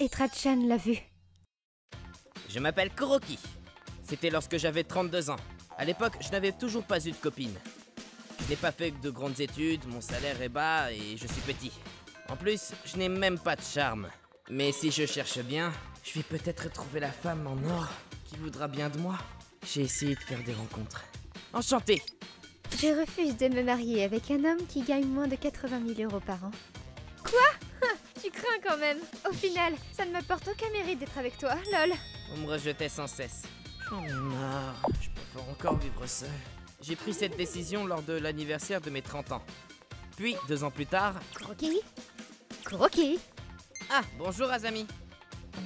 Et Trachan l'a vu. Je m'appelle Kuroki. C'était lorsque j'avais 32 ans. À l'époque, je n'avais toujours pas eu de copine. Je n'ai pas fait de grandes études, mon salaire est bas et je suis petit. En plus, je n'ai même pas de charme. Mais si je cherche bien, je vais peut-être trouver la femme en or qui voudra bien de moi. J'ai essayé de faire des rencontres. Enchanté! Je refuse de me marier avec un homme qui gagne moins de 80 000 € par an. Quoi? Tu crains quand même. Au final, ça ne m'apporte aucun mérite d'être avec toi, lol. On me rejetait sans cesse. J'en ai marre, je préfère encore vivre seul. J'ai pris cette décision lors de l'anniversaire de mes 30 ans. Puis, 2 ans plus tard... Kuroki? Kuroki? Ah, bonjour Azami.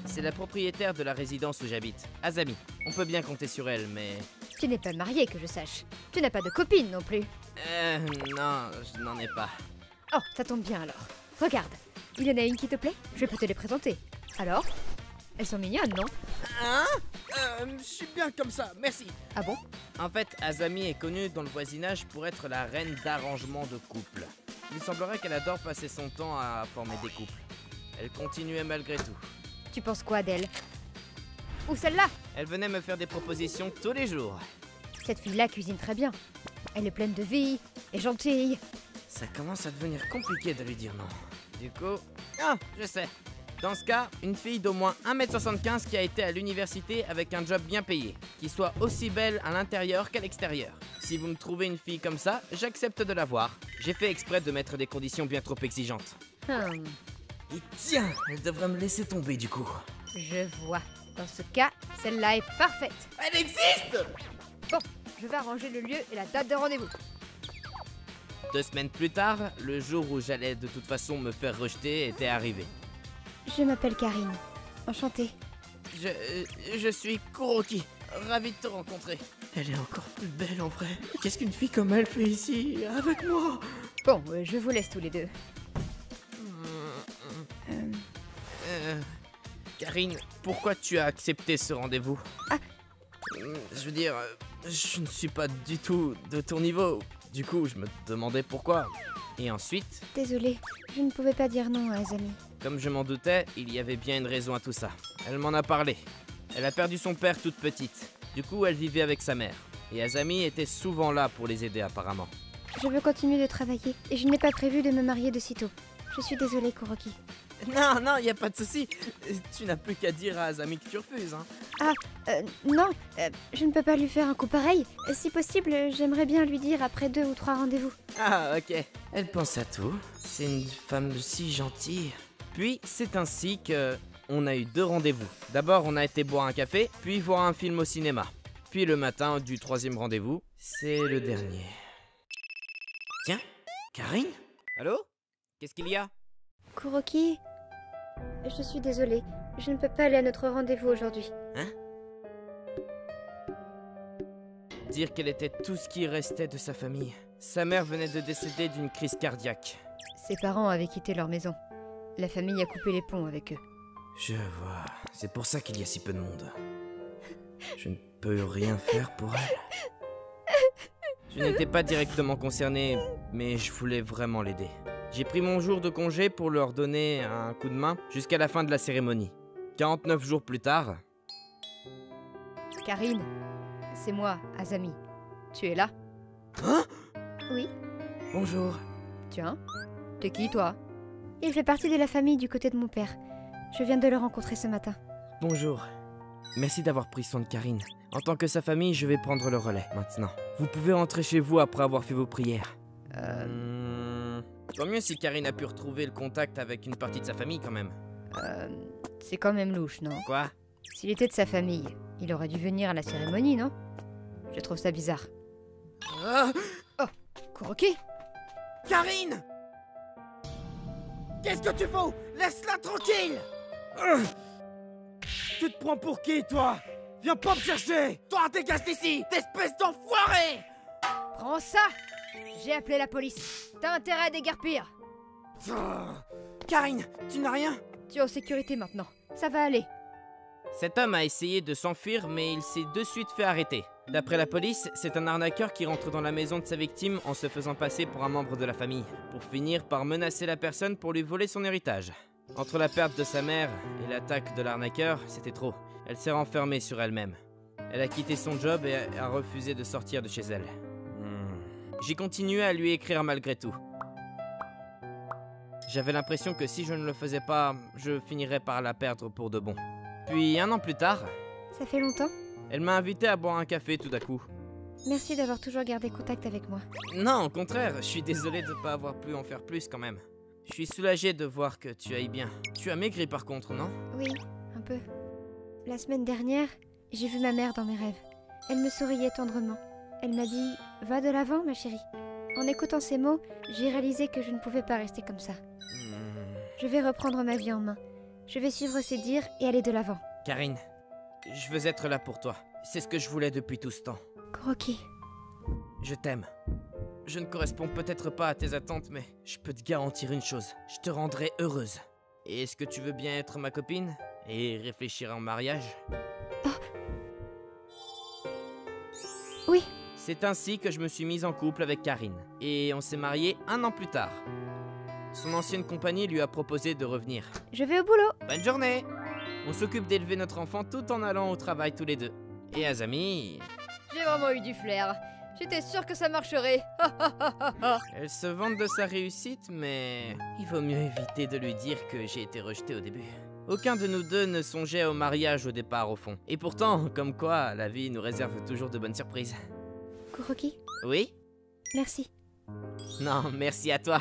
C'est la propriétaire de la résidence où j'habite. Azami, on peut bien compter sur elle, mais... Tu n'es pas marié que je sache. Tu n'as pas de copine non plus. Non, je n'en ai pas. Oh, ça tombe bien alors. Regarde, il y en a une qui te plaît? Je peux te les présenter. Alors? Elles sont mignonnes, non? Hein? Je suis bien comme ça, merci. Ah bon? En fait, Azami est connue dans le voisinage pour être la reine d'arrangement de couple. Il semblerait qu'elle adore passer son temps à former des couples. Elle continuait malgré tout. Tu penses quoi d'elle? Ou celle-là? Elle venait me faire des propositions tous les jours. Cette fille-là cuisine très bien. Elle est pleine de vie, et gentille. Ça commence à devenir compliqué de lui dire non. Du coup... Ah, je sais. Dans ce cas, une fille d'au moins 1m75 qui a été à l'université avec un job bien payé, qui soit aussi belle à l'intérieur qu'à l'extérieur. Si vous me trouvez une fille comme ça, j'accepte de la voir. J'ai fait exprès de mettre des conditions bien trop exigeantes. Et tiens, elle devrait me laisser tomber du coup. Je vois. Dans ce cas, celle-là est parfaite. Elle existe! Bon, je vais arranger le lieu et la date de rendez-vous. 2 semaines plus tard, le jour où j'allais de toute façon me faire rejeter était arrivé. Je m'appelle Karine. Enchantée. Je suis Kuroki. Ravi de te rencontrer. Elle est encore plus belle en vrai. Qu'est-ce qu'une fille comme elle fait ici, avec moi? Bon, je vous laisse tous les deux. Karine, pourquoi tu as accepté ce rendez-vous? Ah. Je veux dire, je ne suis pas du tout de ton niveau. Du coup, je me demandais pourquoi. Et ensuite... Désolée, je ne pouvais pas dire non à Azami. Comme je m'en doutais, il y avait bien une raison à tout ça. Elle m'en a parlé. Elle a perdu son père toute petite. Du coup, elle vivait avec sa mère. Et Azami était souvent là pour les aider apparemment. Je veux continuer de travailler et je n'ai pas prévu de me marier de sitôt. Je suis désolée, Kuroki. Non, y a pas de souci. Tu n'as plus qu'à dire à Azami que tu refuses, hein. Non, je ne peux pas lui faire un coup pareil. Si possible, j'aimerais bien lui dire après 2 ou 3 rendez-vous. Ah, ok. Elle pense à tout. C'est une femme si gentille. Puis, c'est ainsi que... on a eu 2 rendez-vous. D'abord, on a été boire un café, puis voir un film au cinéma. Puis le matin du 3e rendez-vous, c'est le dernier. Tiens, Karine? Allô? Qu'est-ce qu'il y a? Kuroki, je suis désolée. Je ne peux pas aller à notre rendez-vous aujourd'hui. Hein? Dire qu'elle était tout ce qui restait de sa famille. Sa mère venait de décéder d'une crise cardiaque. Ses parents avaient quitté leur maison. La famille a coupé les ponts avec eux. Je vois. C'est pour ça qu'il y a si peu de monde. Je ne peux rien faire pour elle. Je n'étais pas directement concerné, mais je voulais vraiment l'aider. J'ai pris mon jour de congé pour leur donner un coup de main jusqu'à la fin de la cérémonie. 49 jours plus tard... Karine, c'est moi, Azami. Tu es là? Hein? Oui. Bonjour. Tiens, t'es qui toi? Il fait partie de la famille du côté de mon père. Je viens de le rencontrer ce matin. Bonjour. Merci d'avoir pris soin de Karine. En tant que sa famille, je vais prendre le relais maintenant. Vous pouvez rentrer chez vous après avoir fait vos prières. Tant mieux si Karine a pu retrouver le contact avec une partie de sa famille quand même. C'est quand même louche, non? Quoi? S'il était de sa famille, il aurait dû venir à la cérémonie, non? Je trouve ça bizarre. Ah! Oh, Kuroki? Karine! Qu'est-ce que tu fous? Laisse-la tranquille! Tu te prends pour qui, toi? Viens pas me chercher! Toi, dégage d'ici, espèce d'enfoiré! Prends ça! J'ai appelé la police. T'as intérêt à déguerpir. Karine, tu n'as rien? Tu es en sécurité maintenant. Ça va aller. Cet homme a essayé de s'enfuir, mais il s'est de suite fait arrêter. D'après la police, c'est un arnaqueur qui rentre dans la maison de sa victime en se faisant passer pour un membre de la famille, pour finir par menacer la personne pour lui voler son héritage. Entre la perte de sa mère et l'attaque de l'arnaqueur, c'était trop. Elle s'est renfermée sur elle-même. Elle a quitté son job et a refusé de sortir de chez elle. J'ai continué à lui écrire malgré tout. J'avais l'impression que si je ne le faisais pas, je finirais par la perdre pour de bon. Puis 1 an plus tard, Ça fait longtemps? elle m'a invité à boire un café tout à coup. Merci d'avoir toujours gardé contact avec moi. Non, au contraire, je suis désolé de ne pas avoir pu en faire plus quand même. Je suis soulagé de voir que tu ailles bien. Tu as maigri par contre, non? Oui, un peu. La semaine dernière, j'ai vu ma mère dans mes rêves. Elle me souriait tendrement. Elle m'a dit « Va de l'avant, ma chérie ». En écoutant ces mots, j'ai réalisé que je ne pouvais pas rester comme ça. Je vais reprendre ma vie en main. Je vais suivre ses dires et aller de l'avant. Karine, je veux être là pour toi. C'est ce que je voulais depuis tout ce temps. Kuroki, Je t'aime. Je ne corresponds peut-être pas à tes attentes, mais je peux te garantir une chose. Je te rendrai heureuse. Et est-ce que tu veux bien être ma copine et réfléchir en mariage? oui, C'est ainsi que je me suis mise en couple avec Karine. Et on s'est mariés 1 an plus tard. Son ancienne compagnie lui a proposé de revenir. je vais au boulot. Bonne journée! On s'occupe d'élever notre enfant tout en allant au travail tous les deux. Et Azami, J'ai vraiment eu du flair. J'étais sûre que ça marcherait. elle se vante de sa réussite, mais il vaut mieux éviter de lui dire que j'ai été rejeté au début. Aucun de nous deux ne songeait au mariage au départ au fond. Et pourtant, comme quoi, la vie nous réserve toujours de bonnes surprises. Kuroki, Oui? merci. Non, merci à toi.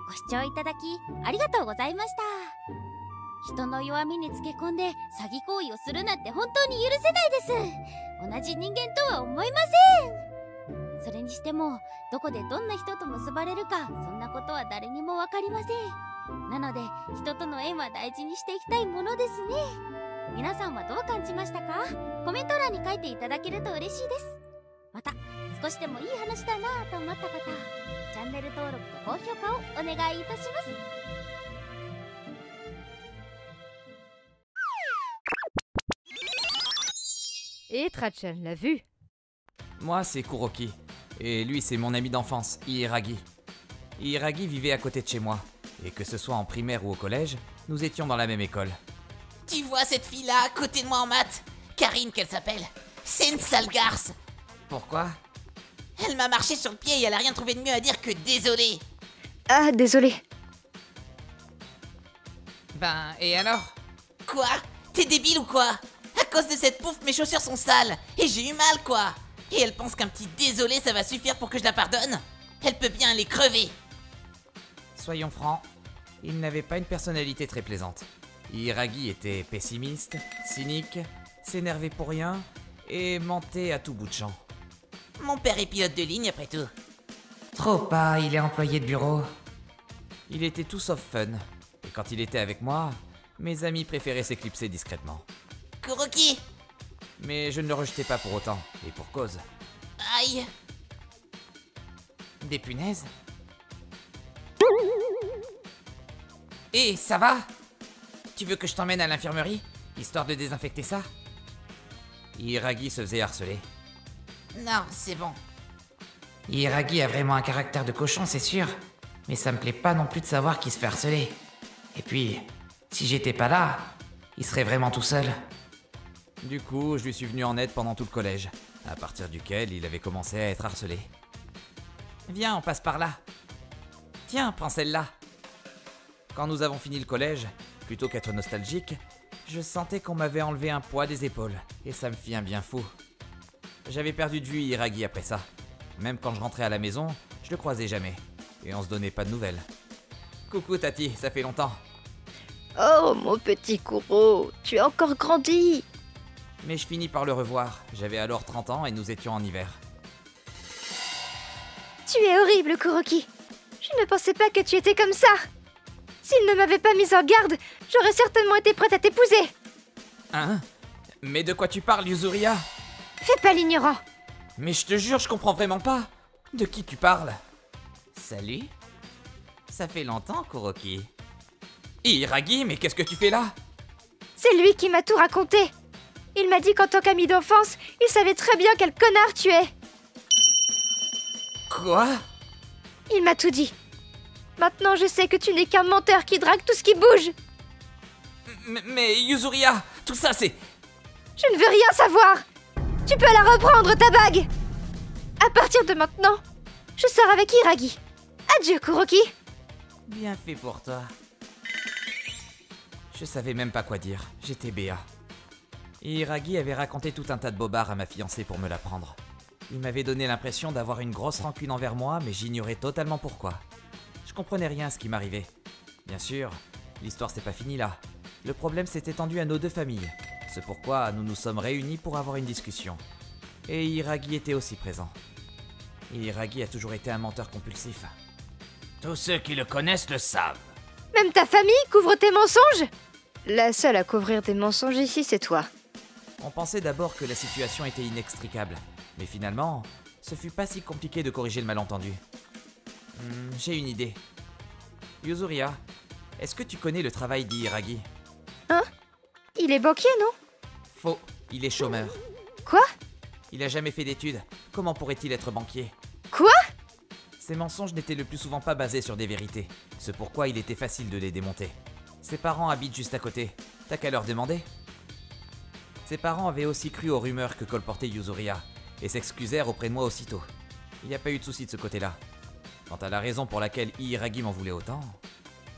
ご視聴いただきありがとうございました。人の弱みにつけ込んで詐欺行為をするなんて本当に許せないです。同じ人間とは思いません。それにしてもどこでどんな人と結ばれるかそんなことは誰にも分かりません。なので人との縁は大事にしていきたいものですね。皆さんはどう感じましたか？コメント欄に書いていただけると嬉しいです。また少しでもいい話だなぁと思った方、チャンネル登録と高評価をお願いいたします。Et Trachan l'a vu. Moi, c'est Kuroki. Et lui, c'est mon ami d'enfance, Iiragi. Iiragi vivait à côté de chez moi. Et que ce soit en primaire ou au collège, nous étions dans la même école. Tu vois cette fille-là à côté de moi en maths? Karine qu'elle s'appelle. C'est une sale garce. Pourquoi? Elle m'a marché sur le pied et elle a rien trouvé de mieux à dire que désolé. Ah, désolé. Ben, et alors? Quoi? T'es débile ou quoi? À cause de cette pouffe, mes chaussures sont sales. Et j'ai eu mal, quoi. Et elle pense qu'un petit désolé, ça va suffire pour que je la pardonne? Elle peut bien les crever. Soyons francs, il n'avait pas une personnalité très plaisante. Iiragi était pessimiste, cynique, s'énervait pour rien et mentait à tout bout de champ. Mon père est pilote de ligne, après tout. Trop pas, il est employé de bureau. Il était tout sauf fun. Et quand il était avec moi, mes amis préféraient s'éclipser discrètement. Kuroki! Mais je ne le rejetais pas pour autant, et pour cause. Aïe! Des punaises? Hé, ça va? Tu veux que je t'emmène à l'infirmerie, histoire de désinfecter ça? Iiragi se faisait harceler. Non, c'est bon. Iiragi a vraiment un caractère de cochon, c'est sûr. Mais ça me plaît pas non plus de savoir qu'il se fait harceler. Et puis, si j'étais pas là, il serait vraiment tout seul. Du coup, je lui suis venu en aide pendant tout le collège, à partir duquel il avait commencé à être harcelé. Viens, on passe par là. Tiens, prends celle-là. Quand nous avons fini le collège, plutôt qu'être nostalgique, je sentais qu'on m'avait enlevé un poids des épaules, et ça me fit un bien fou. J'avais perdu de vue Iiragi après ça. Même quand je rentrais à la maison, je le croisais jamais, et on se donnait pas de nouvelles. Coucou Tati, ça fait longtemps. Oh mon petit Kuro, tu as encore grandi. Mais je finis par le revoir, j'avais alors 30 ans et nous étions en hiver. Tu es horrible, Kuroki. Je ne pensais pas que tu étais comme ça. S'il ne m'avait pas mise en garde, j'aurais certainement été prête à t'épouser. Hein? Mais de quoi tu parles, Yuzuria? Fais pas l'ignorant. Mais je te jure, je comprends vraiment pas. De qui tu parles? Salut? Ça fait longtemps, Kuroki. Iiragi, mais qu'est-ce que tu fais là? C'est lui qui m'a tout raconté. Il m'a dit qu'en tant qu'ami d'enfance, il savait très bien quel connard tu es. Quoi? Il m'a tout dit. Maintenant, je sais que tu n'es qu'un menteur qui drague tout ce qui bouge. Mais Yuzuria, tout ça c'est... Je ne veux rien savoir. Tu peux la reprendre, ta bague. À partir de maintenant, je sors avec Hiiragi. Adieu, Kuroki. Bien fait pour toi. Je savais même pas quoi dire, j'étais béat. Hiiragi avait raconté tout un tas de bobards à ma fiancée pour me la prendre. Il m'avait donné l'impression d'avoir une grosse rancune envers moi, mais j'ignorais totalement pourquoi. Je comprenais rien à ce qui m'arrivait. Bien sûr, l'histoire c'est pas fini là. Le problème s'est étendu à nos deux familles. C'est pourquoi nous nous sommes réunis pour avoir une discussion. Et Hiiragi était aussi présent. Hiiragi a toujours été un menteur compulsif. Tous ceux qui le connaissent le savent. Même ta famille couvre tes mensonges. La seule à couvrir des mensonges ici, c'est toi. On pensait d'abord que la situation était inextricable. Mais finalement, ce fut pas si compliqué de corriger le malentendu. J'ai une idée. Yuzuria, est-ce que tu connais le travail d'Hiiragi? Hein? Il est banquier, non? Faux, il est chômeur. Quoi? Il a jamais fait d'études. Comment pourrait-il être banquier? Quoi? Ses mensonges n'étaient le plus souvent pas basés sur des vérités. C'est pourquoi il était facile de les démonter. Ses parents habitent juste à côté. T'as qu'à leur demander. Ses parents avaient aussi cru aux rumeurs que colportait Yuzuria et s'excusèrent auprès de moi aussitôt. Il n'y a pas eu de souci de ce côté-là. Quant à la raison pour laquelle Hiiragi m'en voulait autant...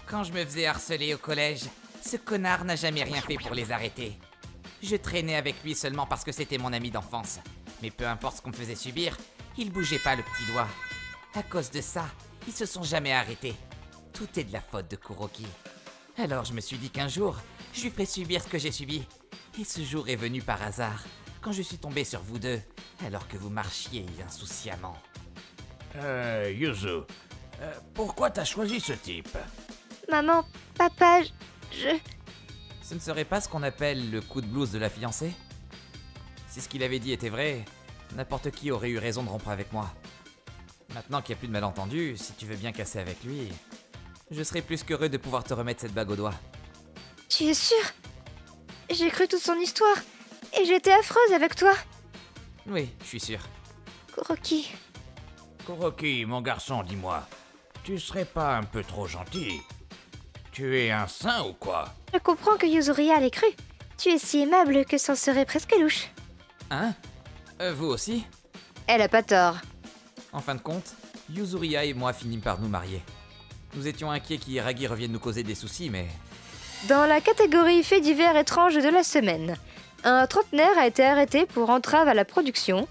Quand je me faisais harceler au collège, ce connard n'a jamais rien fait pour les arrêter. Je traînais avec lui seulement parce que c'était mon ami d'enfance. Mais peu importe ce qu'on me faisait subir, il bougeait pas le petit doigt. À cause de ça, ils se sont jamais arrêtés. Tout est de la faute de Kuroki. Alors je me suis dit qu'un jour, je lui ferais subir ce que j'ai subi. Et ce jour est venu par hasard, quand je suis tombé sur vous deux, alors que vous marchiez insouciamment. Yuzu, pourquoi t'as choisi ce type? Maman, papa, je... Ce ne serait pas ce qu'on appelle le coup de blues de la fiancée? Si ce qu'il avait dit était vrai, n'importe qui aurait eu raison de rompre avec moi. Maintenant qu'il n'y a plus de malentendu, si tu veux bien casser avec lui, je serais plus qu'heureux de pouvoir te remettre cette bague au doigt. Tu es sûr? J'ai cru toute son histoire, et j'étais affreuse avec toi. Oui, je suis sûr. Kuroki... Kuroki, mon garçon, dis-moi, tu serais pas un peu trop gentil? Tu es un saint ou quoi? Je comprends que Yuzuria l'ait cru. Tu es si aimable que c'en serait presque louche. Hein? Vous aussi? Elle a pas tort. En fin de compte, Yuzuria et moi finîmes par nous marier. Nous étions inquiets qu'Hiiragi revienne nous causer des soucis, mais... Dans la catégorie faits divers étranges de la semaine, un trentenaire a été arrêté pour entrave à la production.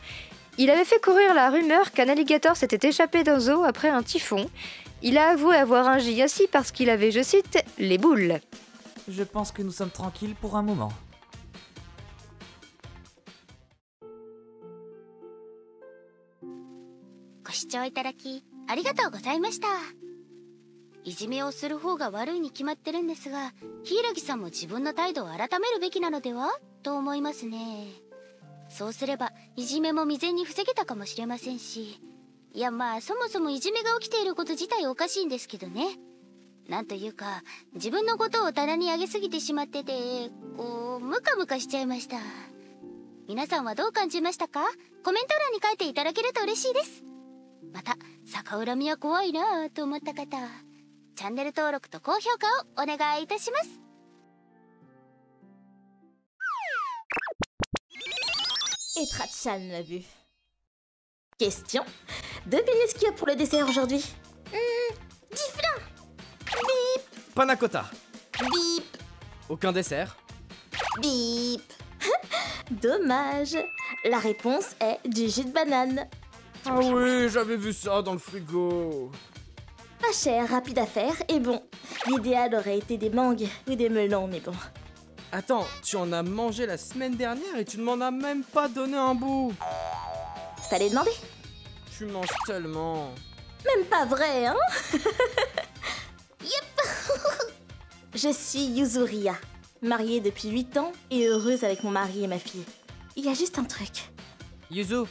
Il avait fait courir la rumeur qu'un alligator s'était échappé d'un zoo après un typhon. Il a avoué avoir agi ainsi parce qu'il avait, je cite, les boules. Je pense que nous sommes tranquilles pour un moment. «いじめをする方が悪いに決まってるんですが、柊さんも自分の態度を改めるべきなのではと思いますね。そうすればいじめも未然に防げたかもしれませんし、いやまあそもそもいじめが起きていること自体おかしいんですけどね。なんというか自分のことを棚に上げすぎてしまってて、こうムカムカしちゃいました。皆さんはどう感じましたか？コメント欄に書いていただけると嬉しいです。また逆恨みは怖いなぁと思った方、チャンネル登録と高評価をお願いいたします。Et Trachan l'a vu. Question. Devinez ce qu'il y a pour le dessert aujourd'hui? Difflin. Bip. Panna cotta. Bip. Aucun dessert. Bip. Dommage. La réponse est du jus de banane. Ah oui, j'avais vu ça dans le frigo. Pas cher, rapide à faire et bon. L'idéal aurait été des mangues ou des melons, mais bon. Attends, tu en as mangé la semaine dernière et tu ne m'en as même pas donné un bout. Fallait demander. Tu manges tellement. Même pas vrai, hein? Yep. Je suis Yuzuria, mariée depuis 8 ans et heureuse avec mon mari et ma fille. Il y a juste un truc. Yuzu,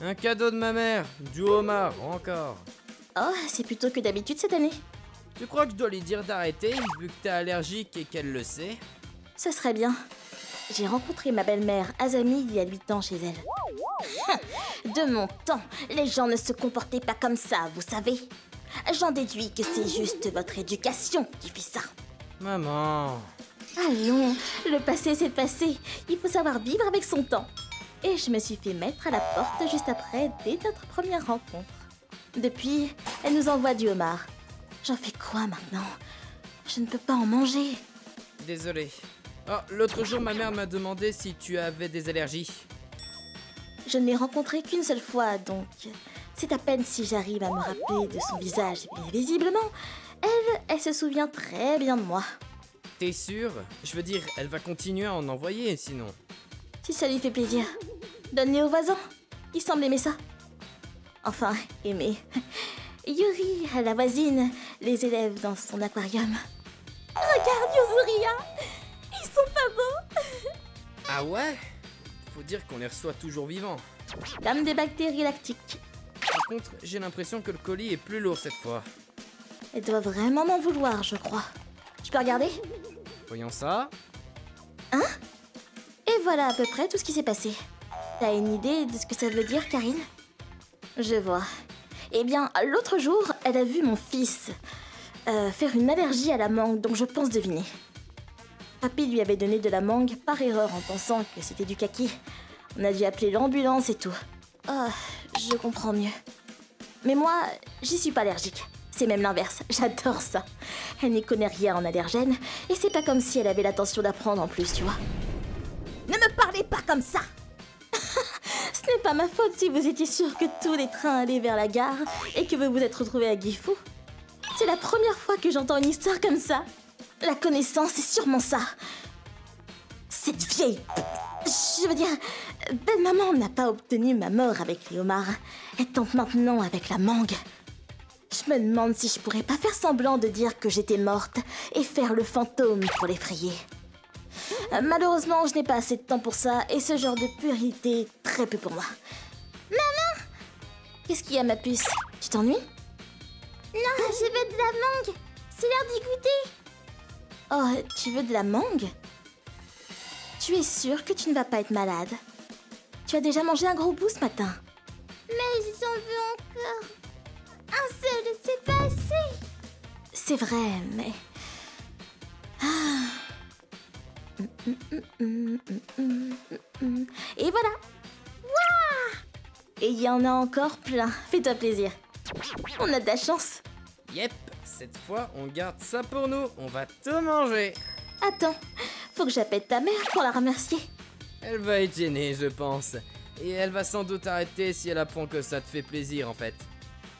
un cadeau de ma mère, du homard, encore. Oh, c'est plutôt que d'habitude cette année. Tu crois que je dois lui dire d'arrêter, vu que t'es allergique et qu'elle le sait? Ce serait bien. J'ai rencontré ma belle-mère Azami il y a 8 ans chez elle. De mon temps, les gens ne se comportaient pas comme ça, vous savez. J'en déduis que c'est juste votre éducation qui fait ça. Maman... Allons, le passé c'est le passé. Il faut savoir vivre avec son temps. Et je me suis fait mettre à la porte juste après, dès notre première rencontre. Depuis, elle nous envoie du homard. J'en fais quoi maintenant? Je ne peux pas en manger. Désolé. Oh, l'autre jour, ma mère m'a demandé si tu avais des allergies. Je ne l'ai rencontrée qu'une seule fois, donc c'est à peine si j'arrive à me rappeler de son visage. Mais visiblement, elle se souvient très bien de moi. T'es sûr? Je veux dire, elle va continuer à en envoyer, sinon. Si ça lui fait plaisir, donne-les aux voisins. Il semble aimer ça. Enfin, aimer. Yuri, la voisine, les élèves dans son aquarium. Regarde Yuzuria, ils sont pas beaux. Ah ouais? Faut dire qu'on les reçoit toujours vivants. Dame des bactéries lactiques. Par contre, j'ai l'impression que le colis est plus lourd cette fois. Elle doit vraiment m'en vouloir, je crois. Je peux regarder? Voyons ça. Hein? Et voilà à peu près tout ce qui s'est passé. T'as une idée de ce que ça veut dire, Karine? Je vois. Eh bien, l'autre jour, elle a vu mon fils faire une allergie à la mangue, donc je pense deviner. Papy lui avait donné de la mangue par erreur en pensant que c'était du kaki. On a dû appeler l'ambulance et tout. Oh, je comprends mieux. Mais moi, j'y suis pas allergique. C'est même l'inverse, j'adore ça. Elle n'y connaît rien en allergène, et c'est pas comme si elle avait l'intention d'apprendre en plus, tu vois. Ne me parlez pas comme ça! Ce n'est pas ma faute si vous étiez sûr que tous les trains allaient vers la gare et que vous vous êtes retrouvés à Gifu. C'est la première fois que j'entends une histoire comme ça. La connaissance, c'est sûrement ça. Cette vieille... Je veux dire, belle maman n'a pas obtenu ma mort avec les homards. Elle tente maintenant avec la mangue. Je me demande si je pourrais pas faire semblant de dire que j'étais morte et faire le fantôme pour l'effrayer. Malheureusement, je n'ai pas assez de temps pour ça et ce genre de puérité est très peu pour moi. Maman! Qu'est-ce qu'il y a, ma puce? Tu t'ennuies? Non, je veux de la mangue. C'est l'heure d'y goûter. Oh, tu veux de la mangue? Tu es sûre que tu ne vas pas être malade? Tu as déjà mangé un gros bout ce matin. Mais j'en veux encore. Un seul, c'est pas assez. C'est vrai, mais... Et voilà. Wouah! Et il y en a encore plein. Fais-toi plaisir. On a de la chance. Yep, cette fois, on garde ça pour nous. On va tout manger. Attends, faut que j'appelle ta mère pour la remercier. Elle va être gênée, je pense. Et elle va sans doute arrêter si elle apprend que ça te fait plaisir, en fait.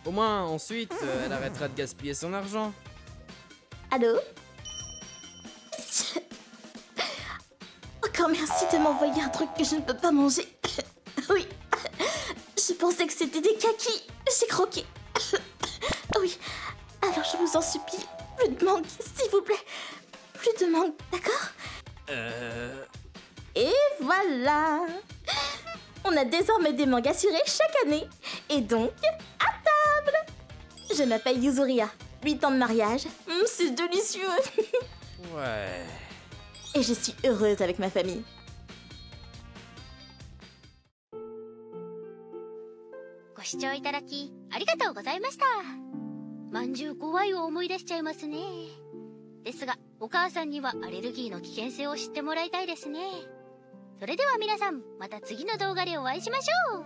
Au moins, ensuite, elle arrêtera de gaspiller son argent. Allô? Encore merci de m'envoyer un truc que je ne peux pas manger. Oui, je pensais que c'était des kakis. J'ai croqué. Oui, alors je vous en supplie, plus de mangue, s'il vous plaît. Plus de mangue, d'accord? Et voilà! On a désormais des mangues assurées chaque année. Et donc, à table! Je m'appelle Yuzuria, 8 ans de mariage. C'est délicieux! Ouais... Et je suis heureuse avec ma famille. Goshouchou itadaki, arigatou gozaimashita. まんじゅう怖いを思い出しちゃいますね。ですが、お母さんにはアレルギーの危険性を知ってもらいたいですね。それでは皆さん、また次の動画でお会いしましょう。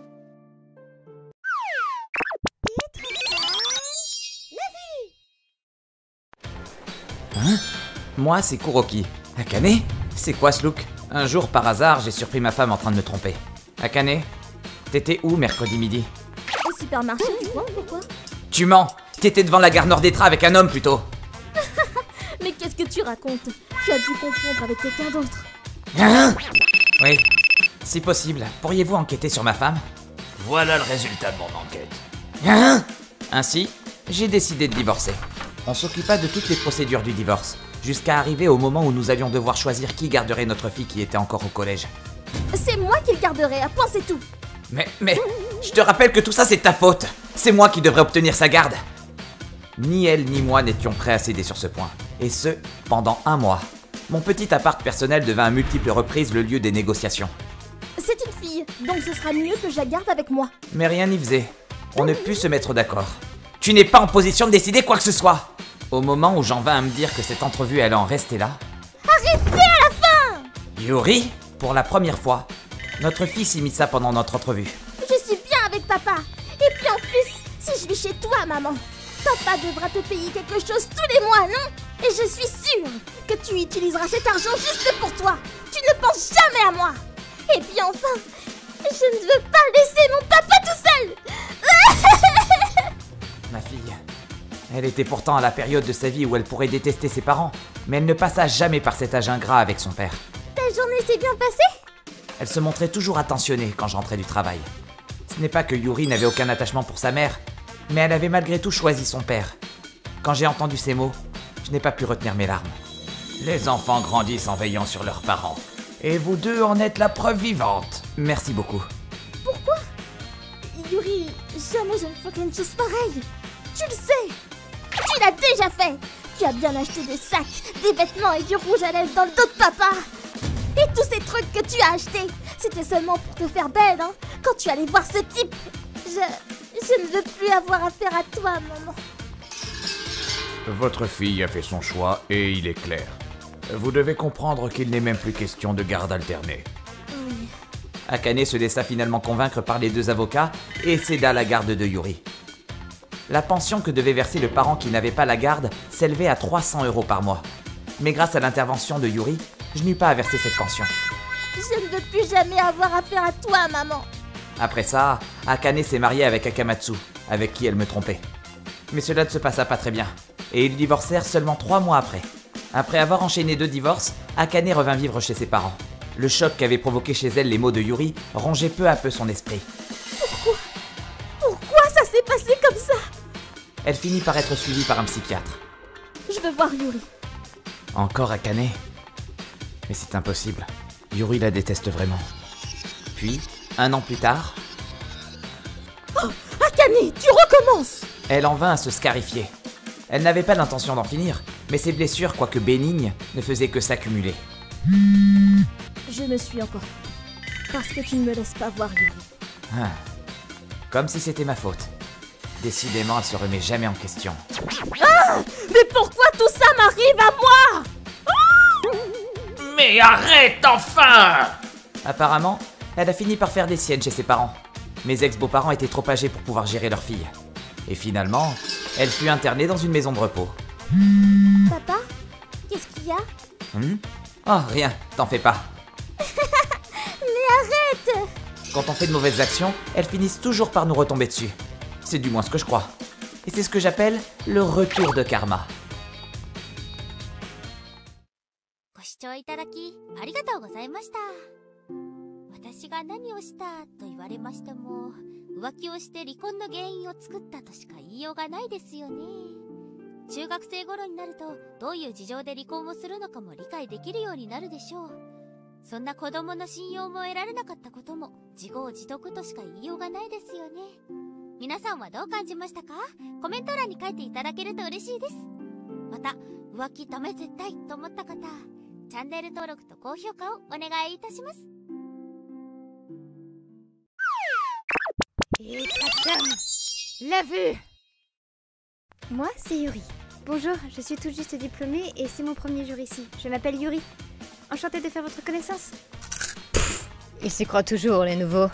Hein? Moi, c'est Kuroki. Akane? C'est quoi ce look? Un jour, par hasard, j'ai surpris ma femme en train de me tromper. Akane? T'étais où mercredi midi? Au supermarché, pourquoi? Tu mens! T'étais devant la gare Nord-Détra avec un homme plutôt! Mais qu'est-ce que tu racontes? Tu as dû confondre avec quelqu'un d'autre. Hein? Oui, si possible, pourriez-vous enquêter sur ma femme? Voilà le résultat de mon enquête. Hein? Ainsi, j'ai décidé de divorcer. On s'occupa de toutes les procédures du divorce, jusqu'à arriver au moment où nous allions devoir choisir qui garderait notre fille qui était encore au collège. C'est moi qui le garderai, à point c'est tout. Mais, je te rappelle que tout ça c'est ta faute. C'est moi qui devrais obtenir sa garde. Ni elle ni moi n'étions prêts à céder sur ce point. Et ce, pendant 1 mois. Mon petit appart personnel devint à multiples reprises le lieu des négociations. C'est une fille, donc ce sera mieux que je la garde avec moi. Mais rien n'y faisait. On ne put se mettre d'accord. Tu n'es pas en position de décider quoi que ce soit. Au moment où j'en vins à me dire que cette entrevue allait en rester là... Arrêtez à la fin! Yuri, pour la première fois, notre fille s'imite ça pendant notre entrevue. Je suis bien avec papa. Et puis en plus, si je vis chez toi, maman, papa devra te payer quelque chose tous les mois, non? Et je suis sûre que tu utiliseras cet argent juste pour toi. Tu ne penses jamais à moi. Et puis enfin, je ne veux pas laisser mon papa tout seul. Ma fille, elle était pourtant à la période de sa vie où elle pourrait détester ses parents, mais elle ne passa jamais par cet âge ingrat avec son père. Ta journée s'est bien passée? Elle se montrait toujours attentionnée quand je rentrais du travail. Ce n'est pas que Yuri n'avait aucun attachement pour sa mère, mais elle avait malgré tout choisi son père. Quand j'ai entendu ces mots, je n'ai pas pu retenir mes larmes. Les enfants grandissent en veillant sur leurs parents. Et vous deux en êtes la preuve vivante. Merci beaucoup. Pourquoi? Yuri, jamais je ne ferai une chose pareille. Tu le sais. Tu l'as déjà fait. Tu as bien acheté des sacs, des vêtements et du rouge à lèvres dans le dos de papa. Et tous ces trucs que tu as achetés, c'était seulement pour te faire belle, hein, quand tu allais voir ce type. Je ne veux plus avoir affaire à toi, maman. Votre fille a fait son choix et il est clair. Vous devez comprendre qu'il n'est même plus question de garde alternée. Oui. Akane se laissa finalement convaincre par les deux avocats et céda la garde de Yuri. La pension que devait verser le parent qui n'avait pas la garde s'élevait à 300 € par mois. Mais grâce à l'intervention de Yuri, je n'eus pas à verser cette pension. Je ne veux plus jamais avoir affaire à toi, maman. Après ça, Akane s'est mariée avec Akamatsu, avec qui elle me trompait. Mais cela ne se passa pas très bien, et ils divorcèrent seulement 3 mois après. Après avoir enchaîné 2 divorces, Akane revint vivre chez ses parents. Le choc qu'avaient provoqué chez elle les mots de Yuri rongeait peu à peu son esprit. Pourquoi ça s'est passé comme ça? Elle finit par être suivie par un psychiatre. Je veux voir Yuri. Encore Akane? Mais c'est impossible. Yuri la déteste vraiment. Puis, 1 an plus tard... Oh, Akane, tu recommences! Elle en vint à se scarifier. Elle n'avait pas l'intention d'en finir, mais ses blessures, quoique bénignes, ne faisaient que s'accumuler. Je me suis encore... Parce que tu ne me laisses pas voir Yuri. Ah. Comme si c'était ma faute. Décidément, elle se remet jamais en question. Ah! Mais pourquoi tout ça m'arrive à moi? Mais arrête enfin! Apparemment, elle a fini par faire des siennes chez ses parents. Mes ex-beaux-parents étaient trop âgés pour pouvoir gérer leur fille. Et finalement, elle fut internée dans une maison de repos. Papa? Qu'est-ce qu'il y a? Oh, rien, t'en fais pas. Mais arrête! Quand on fait de mauvaises actions, elles finissent toujours par nous retomber dessus. C'est du moins ce que je crois. Et c'est ce que j'appelle le retour de karma. ご視聴いただきありがとうございました。私が何をしたと言われましても、浮気をして離婚の原因を作ったとしか言いようがないですよね。中学生頃になるとどういう事情で離婚をするのかも理解できるようになるでしょう。そんな子供の信用も得られなかったことも自業自得としか言いようがないですよね。皆さんはどう感じましたか？コメント欄に書いていただけると嬉しいです。また浮気ダメ絶対と思った方、チャンネル登録と高評価をお願いいたします。 Et tadam! La vue! Moi, c'est Yuri. Bonjour, je suis tout juste diplômée et c'est mon premier jour ici. Je m'appelle Yuri. Enchantée de faire votre connaissance. Ils s'y croient toujours, les nouveaux.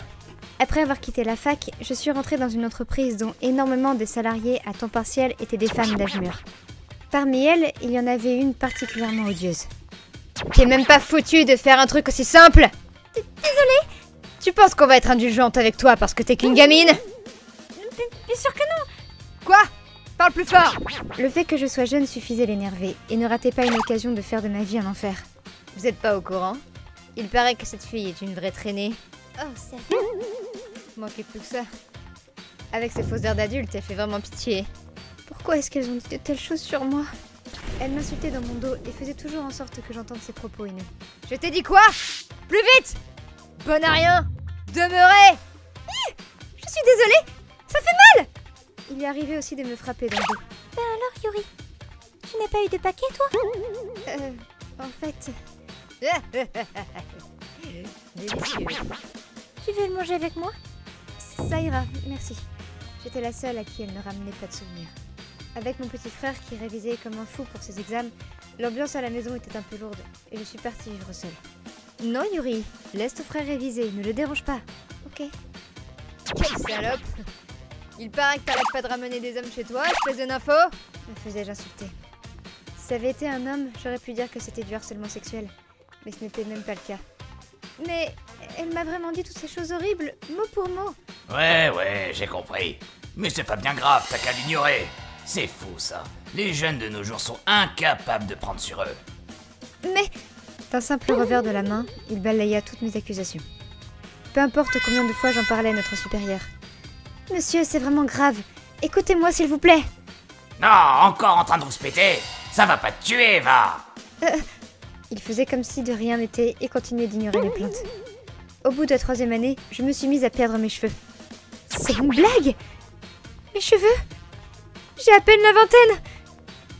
Après avoir quitté la fac, je suis rentrée dans une entreprise dont énormément de salariés à temps partiel étaient des femmes d'âge mûr. Parmi elles, il y en avait une particulièrement odieuse. T'es même pas foutu de faire un truc aussi simple! Désolée! Tu penses qu'on va être indulgente avec toi parce que t'es qu'une gamine? Bien sûr que non! Quoi? Parle plus fort! Le fait que je sois jeune suffisait l'énerver et ne ratait pas une occasion de faire de ma vie un enfer. Vous êtes pas au courant? Il paraît que cette fille est une vraie traînée. Oh, sérieux? Manquait plus que ça. Avec ses fausses airs d'adulte, elle fait vraiment pitié. Pourquoi est-ce qu'elles ont dit de telles choses sur moi? Elle m'insultait dans mon dos et faisait toujours en sorte que j'entende ses propos haineux. Je t'ai dit quoi? Plus vite! Bonne à rien! Demeurez! Je suis désolée! Ça fait mal! Il lui arrivait aussi de me frapper dans le dos. Ben alors, Yuri, tu n'as pas eu de paquet, toi? En fait... Délicieux. Tu veux le manger avec moi? Ça ira, merci. J'étais la seule à qui elle ne ramenait pas de souvenirs. Avec mon petit frère qui révisait comme un fou pour ses examens, l'ambiance à la maison était un peu lourde et je suis partie vivre seule. Non, Yuri, laisse ton frère réviser, ne le dérange pas. Ok. Quelle salope! Il paraît que t'arrêtes pas de ramener des hommes chez toi, espèce de nympho! Me faisais-je insulter. Si ça avait été un homme, j'aurais pu dire que c'était du harcèlement sexuel. Mais ce n'était même pas le cas. Mais elle m'a vraiment dit toutes ces choses horribles, mot pour mot. Ouais, j'ai compris. Mais c'est pas bien grave, t'as qu'à l'ignorer. C'est fou ça. Les jeunes de nos jours sont incapables de prendre sur eux. Mais d'un simple revers de la main, il balaya toutes mes accusations. Peu importe combien de fois j'en parlais à notre supérieur. Monsieur, c'est vraiment grave. Écoutez-moi s'il vous plaît. Non, encore en train de vous péter. Ça va pas te tuer, va. Il faisait comme si de rien n'était et continuait d'ignorer mes plaintes. Au bout de la 3e année, je me suis mise à perdre mes cheveux. C'est une blague? Mes cheveux? J'ai à peine la vingtaine!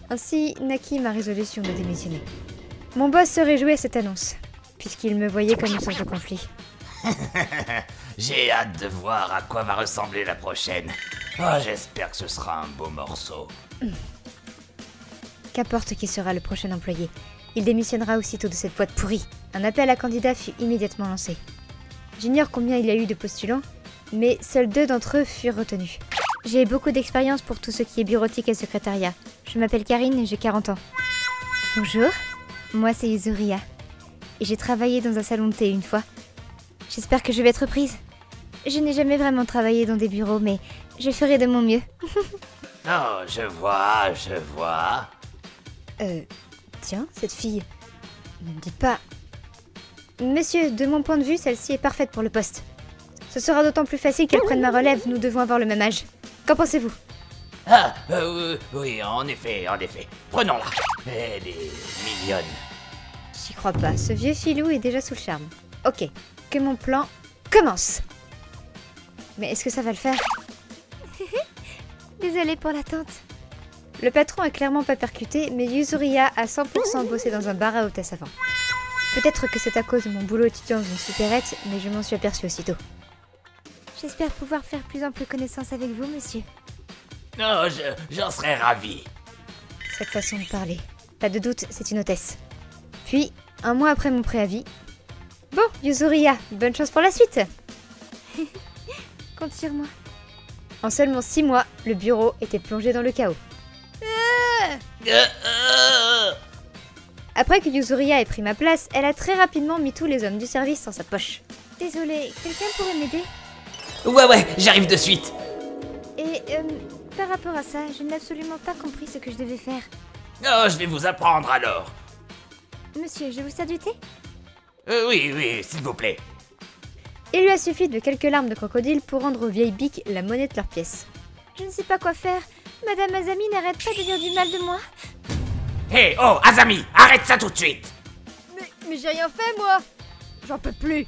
Ainsi naquit ma résolution de démissionner. Mon boss se réjouit à cette annonce, puisqu'il me voyait comme une source de conflit. J'ai hâte de voir à quoi va ressembler la prochaine. Oh, j'espère que ce sera un beau morceau. Qu'importe qui sera le prochain employé, il démissionnera aussitôt de cette boîte pourrie. Un appel à candidats fut immédiatement lancé. J'ignore combien il y a eu de postulants, mais seuls 2 d'entre eux furent retenus. J'ai beaucoup d'expérience pour tout ce qui est bureautique et secrétariat. Je m'appelle Karine et j'ai 40 ans. Bonjour, moi c'est Yuzuriya. Et j'ai travaillé dans un salon de thé une fois. J'espère que je vais être prise. Je n'ai jamais vraiment travaillé dans des bureaux, mais je ferai de mon mieux. Oh, je vois. Tiens, cette fille... Ne me dites pas... Monsieur, de mon point de vue, celle-ci est parfaite pour le poste. Ce sera d'autant plus facile qu'elle prenne ma relève, nous devons avoir le même âge. Qu'en pensez-vous? Ah, oui, en effet. Prenons-la. Elle est mignonne. J'y crois pas, ce vieux filou est déjà sous le charme. Ok, que mon plan commence. Mais est-ce que ça va le faire? Désolée pour l'attente. Le patron a clairement pas percuté, mais Yuzuriya a 100% bossé dans un bar à hôtesse avant. Peut-être que c'est à cause de mon boulot étudiant dans une supérette, mais je m'en suis aperçue aussitôt. J'espère pouvoir faire plus ample connaissance avec vous, monsieur. Oh, j'en serais ravi. Cette façon de parler. Pas de doute, c'est une hôtesse. Puis, un mois après mon préavis... Bon, Yuzuriya, bonne chance pour la suite. Compte sur moi. En seulement 6 mois, le bureau était plongé dans le chaos. Après que Yuzuriya ait pris ma place, elle a très rapidement mis tous les hommes du service dans sa poche. Désolée, quelqu'un pourrait m'aider? Ouais, j'arrive de suite. Et par rapport à ça, je n'ai absolument pas compris ce que je devais faire. Oh, je vais vous apprendre alors. Monsieur, je vous sers du thé? Oui, s'il vous plaît. Il lui a suffi de quelques larmes de crocodile pour rendre aux vieilles biques la monnaie de leurs pièces. Je ne sais pas quoi faire. Madame Azami n'arrête pas de dire du mal de moi. Hé, oh, Azami, arrête ça tout de suite. Mais j'ai rien fait, moi! J'en peux plus!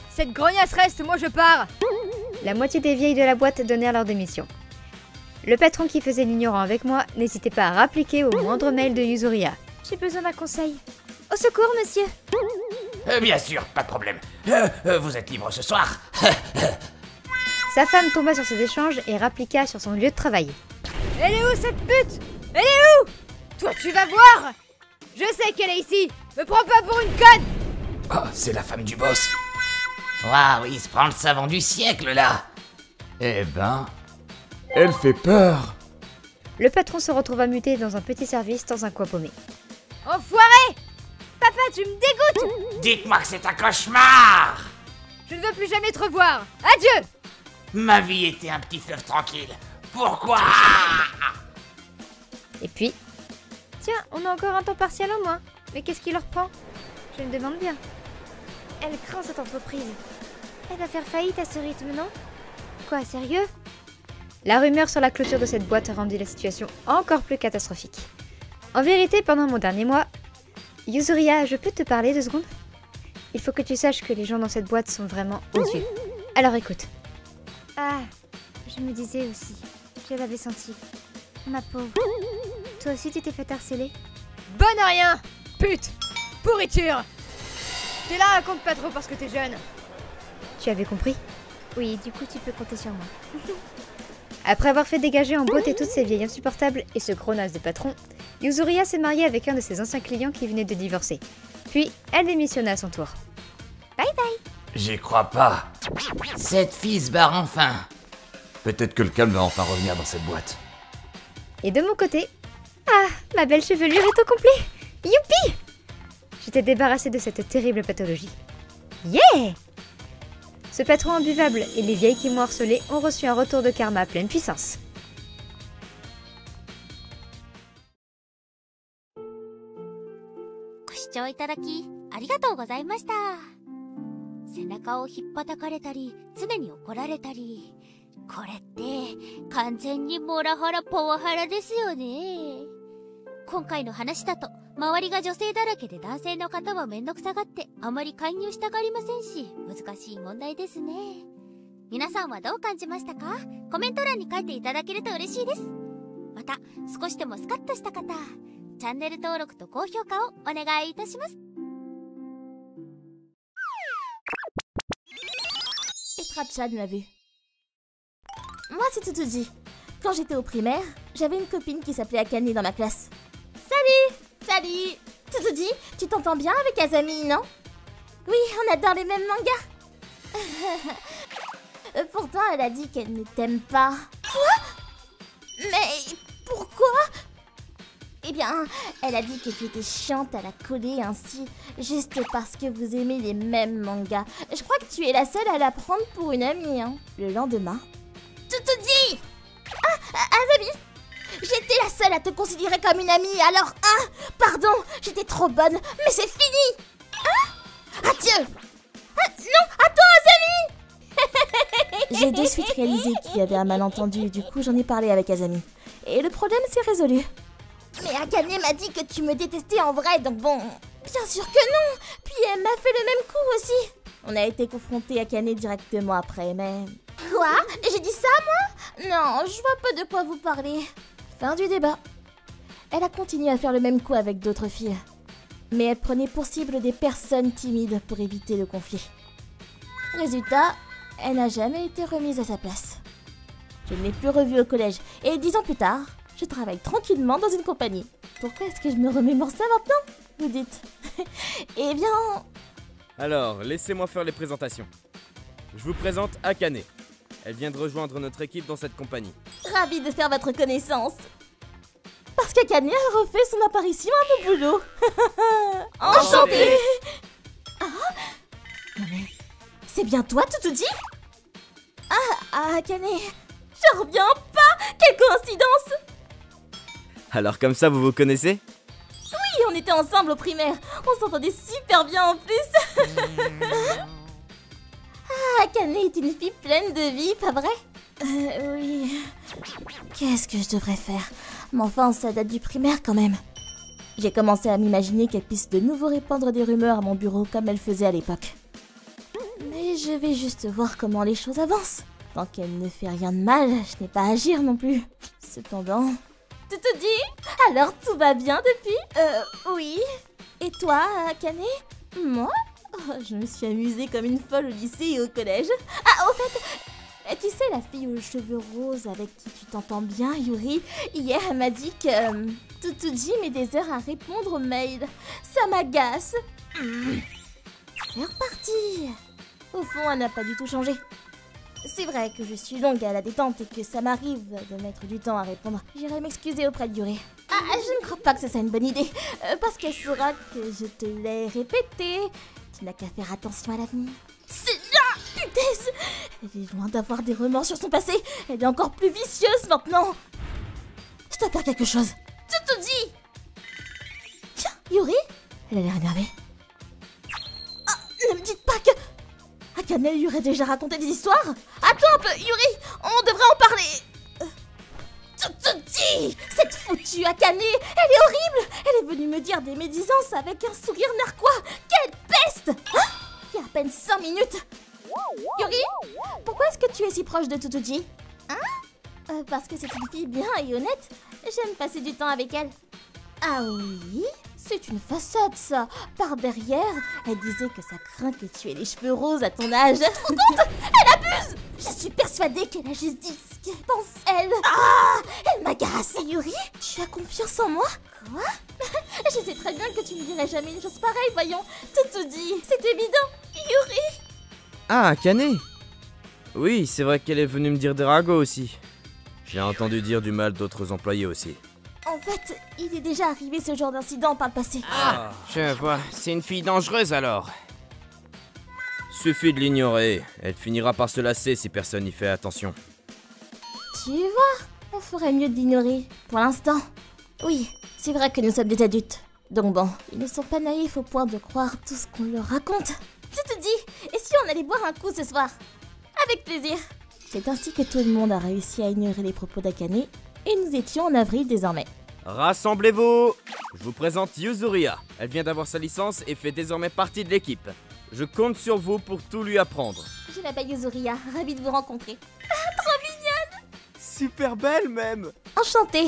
Cette grognasse reste, moi je pars! La moitié des vieilles de la boîte donnèrent leur démission. Le patron qui faisait l'ignorant avec moi n'hésitait pas à rappliquer au moindre mail de Yuzuriya. J'ai besoin d'un conseil. Au secours, monsieur! Bien sûr, pas de problème. Vous êtes libre ce soir. Sa femme tomba sur ces échanges et rappliqua sur son lieu de travail. Elle est où cette pute? Elle est où? Toi tu vas voir! Je sais qu'elle est ici! Me prends pas pour une conne! Oh, c'est la femme du boss. Waouh, il se prend le savon du siècle là. Eh ben... Elle fait peur. Le patron se retrouva muté dans un petit service dans un coin paumé. Enfoiré! Papa, tu me dégoûtes! Dites-moi que c'est un cauchemar. Je ne veux plus jamais te revoir! Adieu! Ma vie était un petit fleuve tranquille. Pourquoi? Et puis... Tiens, on a encore un temps partiel en moins. Mais qu'est-ce qui leur prend? Je me demande bien. Elle craint cette entreprise. Elle va faire faillite à ce rythme, non? Quoi, sérieux? La rumeur sur la clôture de cette boîte rendit la situation encore plus catastrophique. En vérité, pendant mon dernier mois... Yuzuriya, je peux te parler 2 secondes? Il faut que tu saches que les gens dans cette boîte sont vraiment odieux. Alors écoute. Ah, je me disais aussi. Je l'avais senti. Ma pauvre. Toi aussi tu t'es fait harceler? Bonne à rien! Pute! Pourriture! T'es là, compte pas trop parce que t'es jeune. Tu avais compris? Oui, du coup tu peux compter sur moi. Après avoir fait dégager en beauté toutes ces vieilles insupportables et ce gros naze de patron, Yuzuriha s'est mariée avec un de ses anciens clients qui venait de divorcer. Puis, elle démissionna à son tour. Bye bye. J'y crois pas. Cette fille se barre enfin. Peut-être que le calme va enfin revenir dans cette boîte. Et de mon côté... Ah, ma belle chevelure est au complet. Youpi! J'étais débarrassée de cette terrible pathologie. Yeah! Ce patron imbuvable et les vieilles qui m'ont harcelé ont reçu un retour de karma à pleine puissance. Etra-chan l'a vu. Moi, c'est Tsutsuji. Quand j'étais au primaire, j'avais une copine qui s'appelait Akane dans ma classe. Salut! Salut! Tsutsuji, tu t'entends bien avec Azami, non? Oui, on adore les mêmes mangas. Pourtant, elle a dit qu'elle ne t'aime pas. Quoi? Mais pourquoi? Eh bien, elle a dit que tu étais chiante à la coller ainsi, juste parce que vous aimez les mêmes mangas. Je crois que tu es la seule à la prendre pour une amie, hein. Le lendemain... Tsutsuji! Ah, Azami! J'étais la seule à te considérer comme une amie, alors... Ah, pardon, j'étais trop bonne, mais c'est fini! Ah, adieu! Ah, non, à toi, Azami! J'ai de suite réalisé qu'il y avait un malentendu, et du coup j'en ai parlé avec Azami. Et le problème s'est résolu. Mais Akane m'a dit que tu me détestais en vrai, donc bon... Bien sûr que non! Puis elle m'a fait le même coup aussi! On a été confrontés à Akane directement après, mais... Quoi? J'ai dit ça, moi? Non, je vois pas de quoi vous parlez. Fin du débat. Elle a continué à faire le même coup avec d'autres filles. Mais elle prenait pour cible des personnes timides pour éviter le conflit. Résultat, elle n'a jamais été remise à sa place. Je ne l'ai plus revue au collège, et 10 ans plus tard... Je travaille tranquillement dans une compagnie. Pourquoi est-ce que je me remémore ça maintenant? Vous dites. Eh bien... Alors, laissez-moi faire les présentations. Je vous présente Akane. Elle vient de rejoindre notre équipe dans cette compagnie. Ravie de faire votre connaissance. Parce qu'Akane a refait son apparition à mon boulot. Enchantée. Ah, non mais... C'est bien toi, Tsutsuji? Ah, Akane... Je reviens pas. Quelle coïncidence! Alors comme ça, vous vous connaissez? Oui, on était ensemble au primaire. On s'entendait super bien en plus. Ah, Akane est une fille pleine de vie, pas vrai? Oui. Qu'est-ce que je devrais faire? Mais enfin, ça date du primaire quand même. J'ai commencé à m'imaginer qu'elle puisse de nouveau répandre des rumeurs à mon bureau comme elle faisait à l'époque. Mais je vais juste voir comment les choses avancent. Tant qu'elle ne fait rien de mal, je n'ai pas à agir non plus. Cependant... Tu te dis? Alors tout va bien depuis? Oui. Et toi, Akane? Moi? Oh, je me suis amusée comme une folle au lycée et au collège. Ah, au fait, tu sais la fille aux cheveux roses avec qui tu t'entends bien, Yuri? Hier, elle m'a dit que Tsutsuji met des heures à répondre aux mails. Ça m'agace. C'est reparti. Au fond, elle n'a pas du tout changé. C'est vrai que je suis longue à la détente et que ça m'arrive de mettre du temps à répondre. J'irai m'excuser auprès de Yuri. Ah, je ne crois pas que ce soit une bonne idée. Parce qu'elle saura que je te l'ai répété. Tu n'as qu'à faire attention à l'avenir. C'est là, putaise! Elle est loin d'avoir des remords sur son passé. Elle est encore plus vicieuse maintenant. Je dois faire quelque chose. Tsutsuji! Tiens, Yuri? Elle a l'air énervée. Ah, ne me dites pas que... Akane lui aurait déjà raconté des histoires? Attends un peu, Yuri! On devrait en parler! Tsutsuji! Cette foutue Akane! Elle est horrible! Elle est venue me dire des médisances avec un sourire narquois! Quelle peste! Hein? Il y a à peine 5 minutes! Yuri? Pourquoi est-ce que tu es si proche de Tsutsuji? Hein? Parce que c'est une fille bien et honnête. J'aime passer du temps avec elle. Ah oui? C'est une façade, ça. Par derrière, elle disait que ça craint que tu aies les cheveux roses à ton âge. Tu te rends compte? Elle abuse! Je suis persuadée qu'elle a juste dit ce qu'elle pense, elle. Ah, elle m'agace. Yuri, tu as confiance en moi? Quoi? Je sais très bien que tu ne dirais jamais une chose pareille, voyons. Tout dit, c'est évident. Yuri. Ah, Akane. Oui, c'est vrai qu'elle est venue me dire des ragots aussi. J'ai entendu dire du mal d'autres employés aussi. En fait, il est déjà arrivé ce genre d'incident par le passé. Ah, je vois. C'est une fille dangereuse alors. Suffit de l'ignorer. Elle finira par se lasser si personne n'y fait attention. Tu vois, on ferait mieux de l'ignorer, pour l'instant. Oui, c'est vrai que nous sommes des adultes. Donc bon, ils ne sont pas naïfs au point de croire tout ce qu'on leur raconte. Je te dis, et si on allait boire un coup ce soir? Avec plaisir. C'est ainsi que tout le monde a réussi à ignorer les propos d'Akane, et nous étions en avril désormais. Rassemblez-vous. Je vous présente Yuzuria. Elle vient d'avoir sa licence et fait désormais partie de l'équipe. Je compte sur vous pour tout lui apprendre. Je m'appelle Yuzuria, ravie de vous rencontrer. Ah, trop mignonne! Super belle même. Enchantée.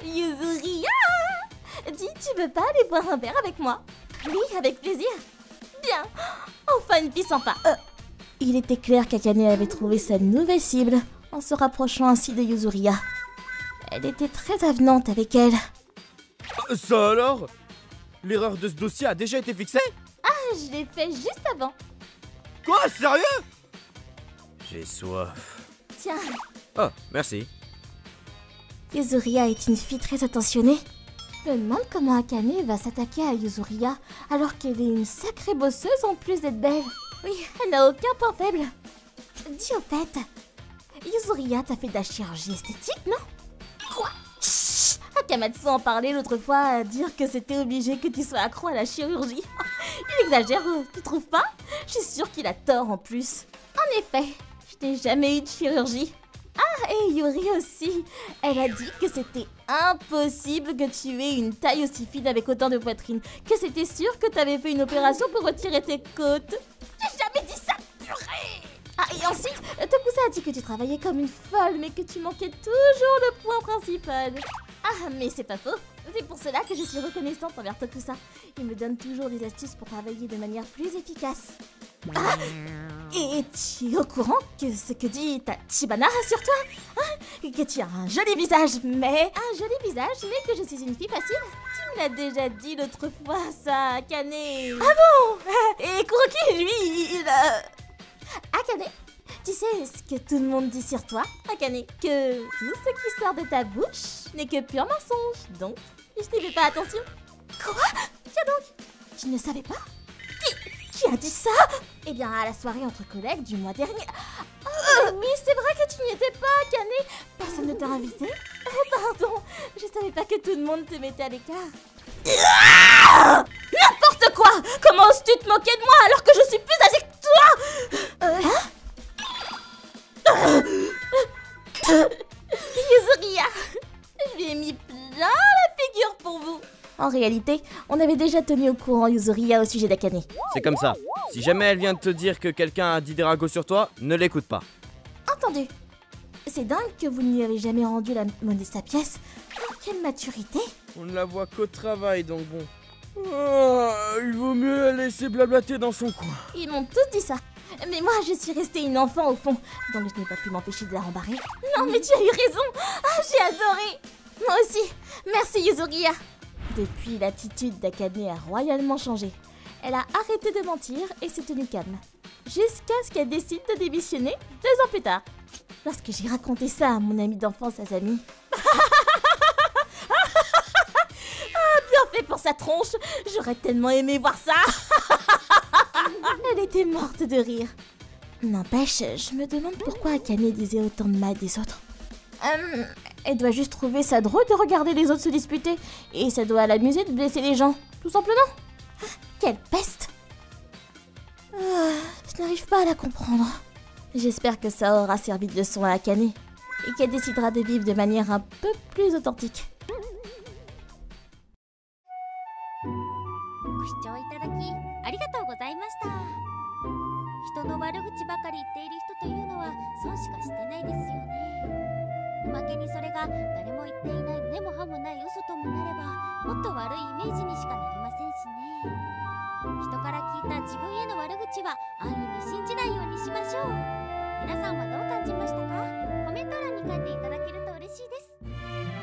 Yuzuria! Dis, tu veux pas aller boire un verre avec moi? Oui, avec plaisir. Bien. Enfin une fille sympa. Il était clair qu'Akane avait trouvé sa nouvelle cible en se rapprochant ainsi de Yuzuria. Elle était très avenante avec elle. Ça alors? L'erreur de ce dossier a déjà été fixée? Ah, je l'ai fait juste avant. Quoi? Sérieux? J'ai soif. Tiens. Oh, merci. Yuzuria est une fille très attentionnée. Je me demande comment Akane va s'attaquer à Yuzuria alors qu'elle est une sacrée bosseuse en plus d'être belle. Oui, elle n'a aucun point faible. Dis au fait, Yuzuria t'a fait de la chirurgie esthétique, non? Quoi? Chut, Akamatsu en parlait l'autre fois à dire que c'était obligé que tu sois accro à la chirurgie. Il exagère, tu trouves pas? Je suis sûre qu'il a tort en plus. En effet, je n'ai jamais eu de chirurgie. Ah, et Yuri aussi. Elle a dit que c'était impossible que tu aies une taille aussi fine avec autant de poitrine. Que c'était sûr que tu avais fait une opération pour retirer tes côtes. J'ai jamais dit ça, purée! Ah, et ensuite, Tokusa a dit que tu travaillais comme une folle, mais que tu manquais toujours le point principal. Ah, mais c'est pas faux. C'est pour cela que je suis reconnaissante envers Tokusa. Il me donne toujours des astuces pour travailler de manière plus efficace. Ah, et tu es au courant que ce que dit ta Chibana sur toi, hein, que tu as un joli visage, mais que je suis une fille facile. Tu me l'as déjà dit l'autre fois, ça, Akane. Ah bon? Et Kuroki, lui, il a... Akane, tu sais ce que tout le monde dit sur toi, Akane? Que tout ce qui sort de ta bouche n'est que pur mensonge. Donc, je n'y fais pas attention. Quoi? Tiens donc, tu ne savais pas? Qui a dit ça? Eh bien, à la soirée entre collègues du mois dernier. Oh, oui, c'est vrai que tu n'y étais pas, Akane. Personne ne t'a invité? Oh, pardon, je savais pas que tout le monde te mettait à l'écart. N'importe quoi! Comment oses-tu te moquer de moi alors que je suis plus âgée que toi? Yuzuria, je lui ai mis plein la figure pour vous. En réalité, on avait déjà tenu au courant Yuzuria au sujet d'Akane. C'est comme ça. Si jamais elle vient de te dire que quelqu'un a dit des ragots sur toi, ne l'écoute pas. Entendu. C'est dingue que vous ne lui avez jamais rendu la monnaie de sa pièce. Oh, quelle maturité! On ne la voit qu'au travail, donc bon. Oh, il vaut mieux la laisser blablater dans son coin. Ils m'ont tous dit ça. Mais moi, je suis restée une enfant au fond, donc je n'ai pas pu m'empêcher de la rembarrer. Non, mais tu as eu raison. Ah, j'ai adoré. Moi aussi. Merci, Yuzuria. Depuis, l'attitude d'Akane a royalement changé. Elle a arrêté de mentir et s'est tenue calme. Jusqu'à ce qu'elle décide de démissionner 2 ans plus tard. Lorsque j'ai raconté ça à mon amie d'enfance Azami. Ah, bien fait pour sa tronche. J'aurais tellement aimé voir ça. Elle était morte de rire. N'empêche, je me demande pourquoi Akane disait autant de mal des autres. Elle doit juste trouver ça drôle de regarder les autres se disputer. Et ça doit l'amuser de blesser les gens, tout simplement. Ah, quelle peste! Je n'arrive pas à la comprendre. J'espère que ça aura servi de leçon à Akane. Et qu'elle décidera de vivre de manière un peu plus authentique. ご視聴いただきありがとうございました。人の悪口ばかり言っている人というのは損しかしてないですよね。おまけにそれが誰も言っていない根も葉もない嘘ともなればもっと悪いイメージにしかなりませんしね。人から聞いた自分への悪口は安易にに信じないようにしましょう。皆さんはどう感じましたか？コメント欄に書いていただけると嬉しいです。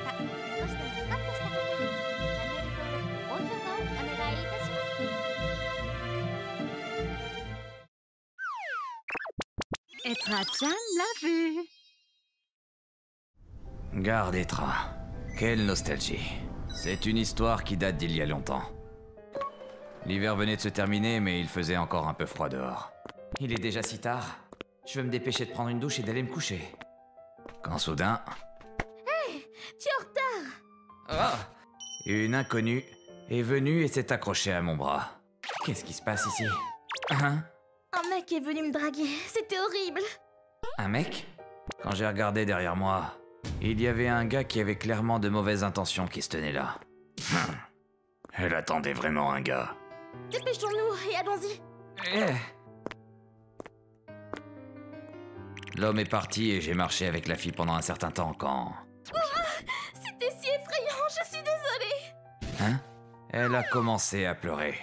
また少しでもスカッとした方はチャンネル登録、高評価をお願いいたします。Etra-chan l'a vu. Garde Etra. Quelle nostalgie. C'est une histoire qui date d'il y a longtemps. L'hiver venait de se terminer, mais il faisait encore un peu froid dehors. Il est déjà si tard. Je veux me dépêcher de prendre une douche et d'aller me coucher. Quand soudain... Hey, tu es en retard. Oh! Une inconnue est venue et s'est accrochée à mon bras. Qu'est-ce qui se passe ici? Hein? Un mec est venu me draguer, c'était horrible. Un mec? Quand j'ai regardé derrière moi, il y avait un gars qui avait clairement de mauvaises intentions qui se tenait là. Elle attendait vraiment un gars. Dépêchons-nous et allons-y. L'homme est parti et j'ai marché avec la fille pendant un certain temps quand... C'était si effrayant, je suis désolée. Hein? Elle a commencé à pleurer.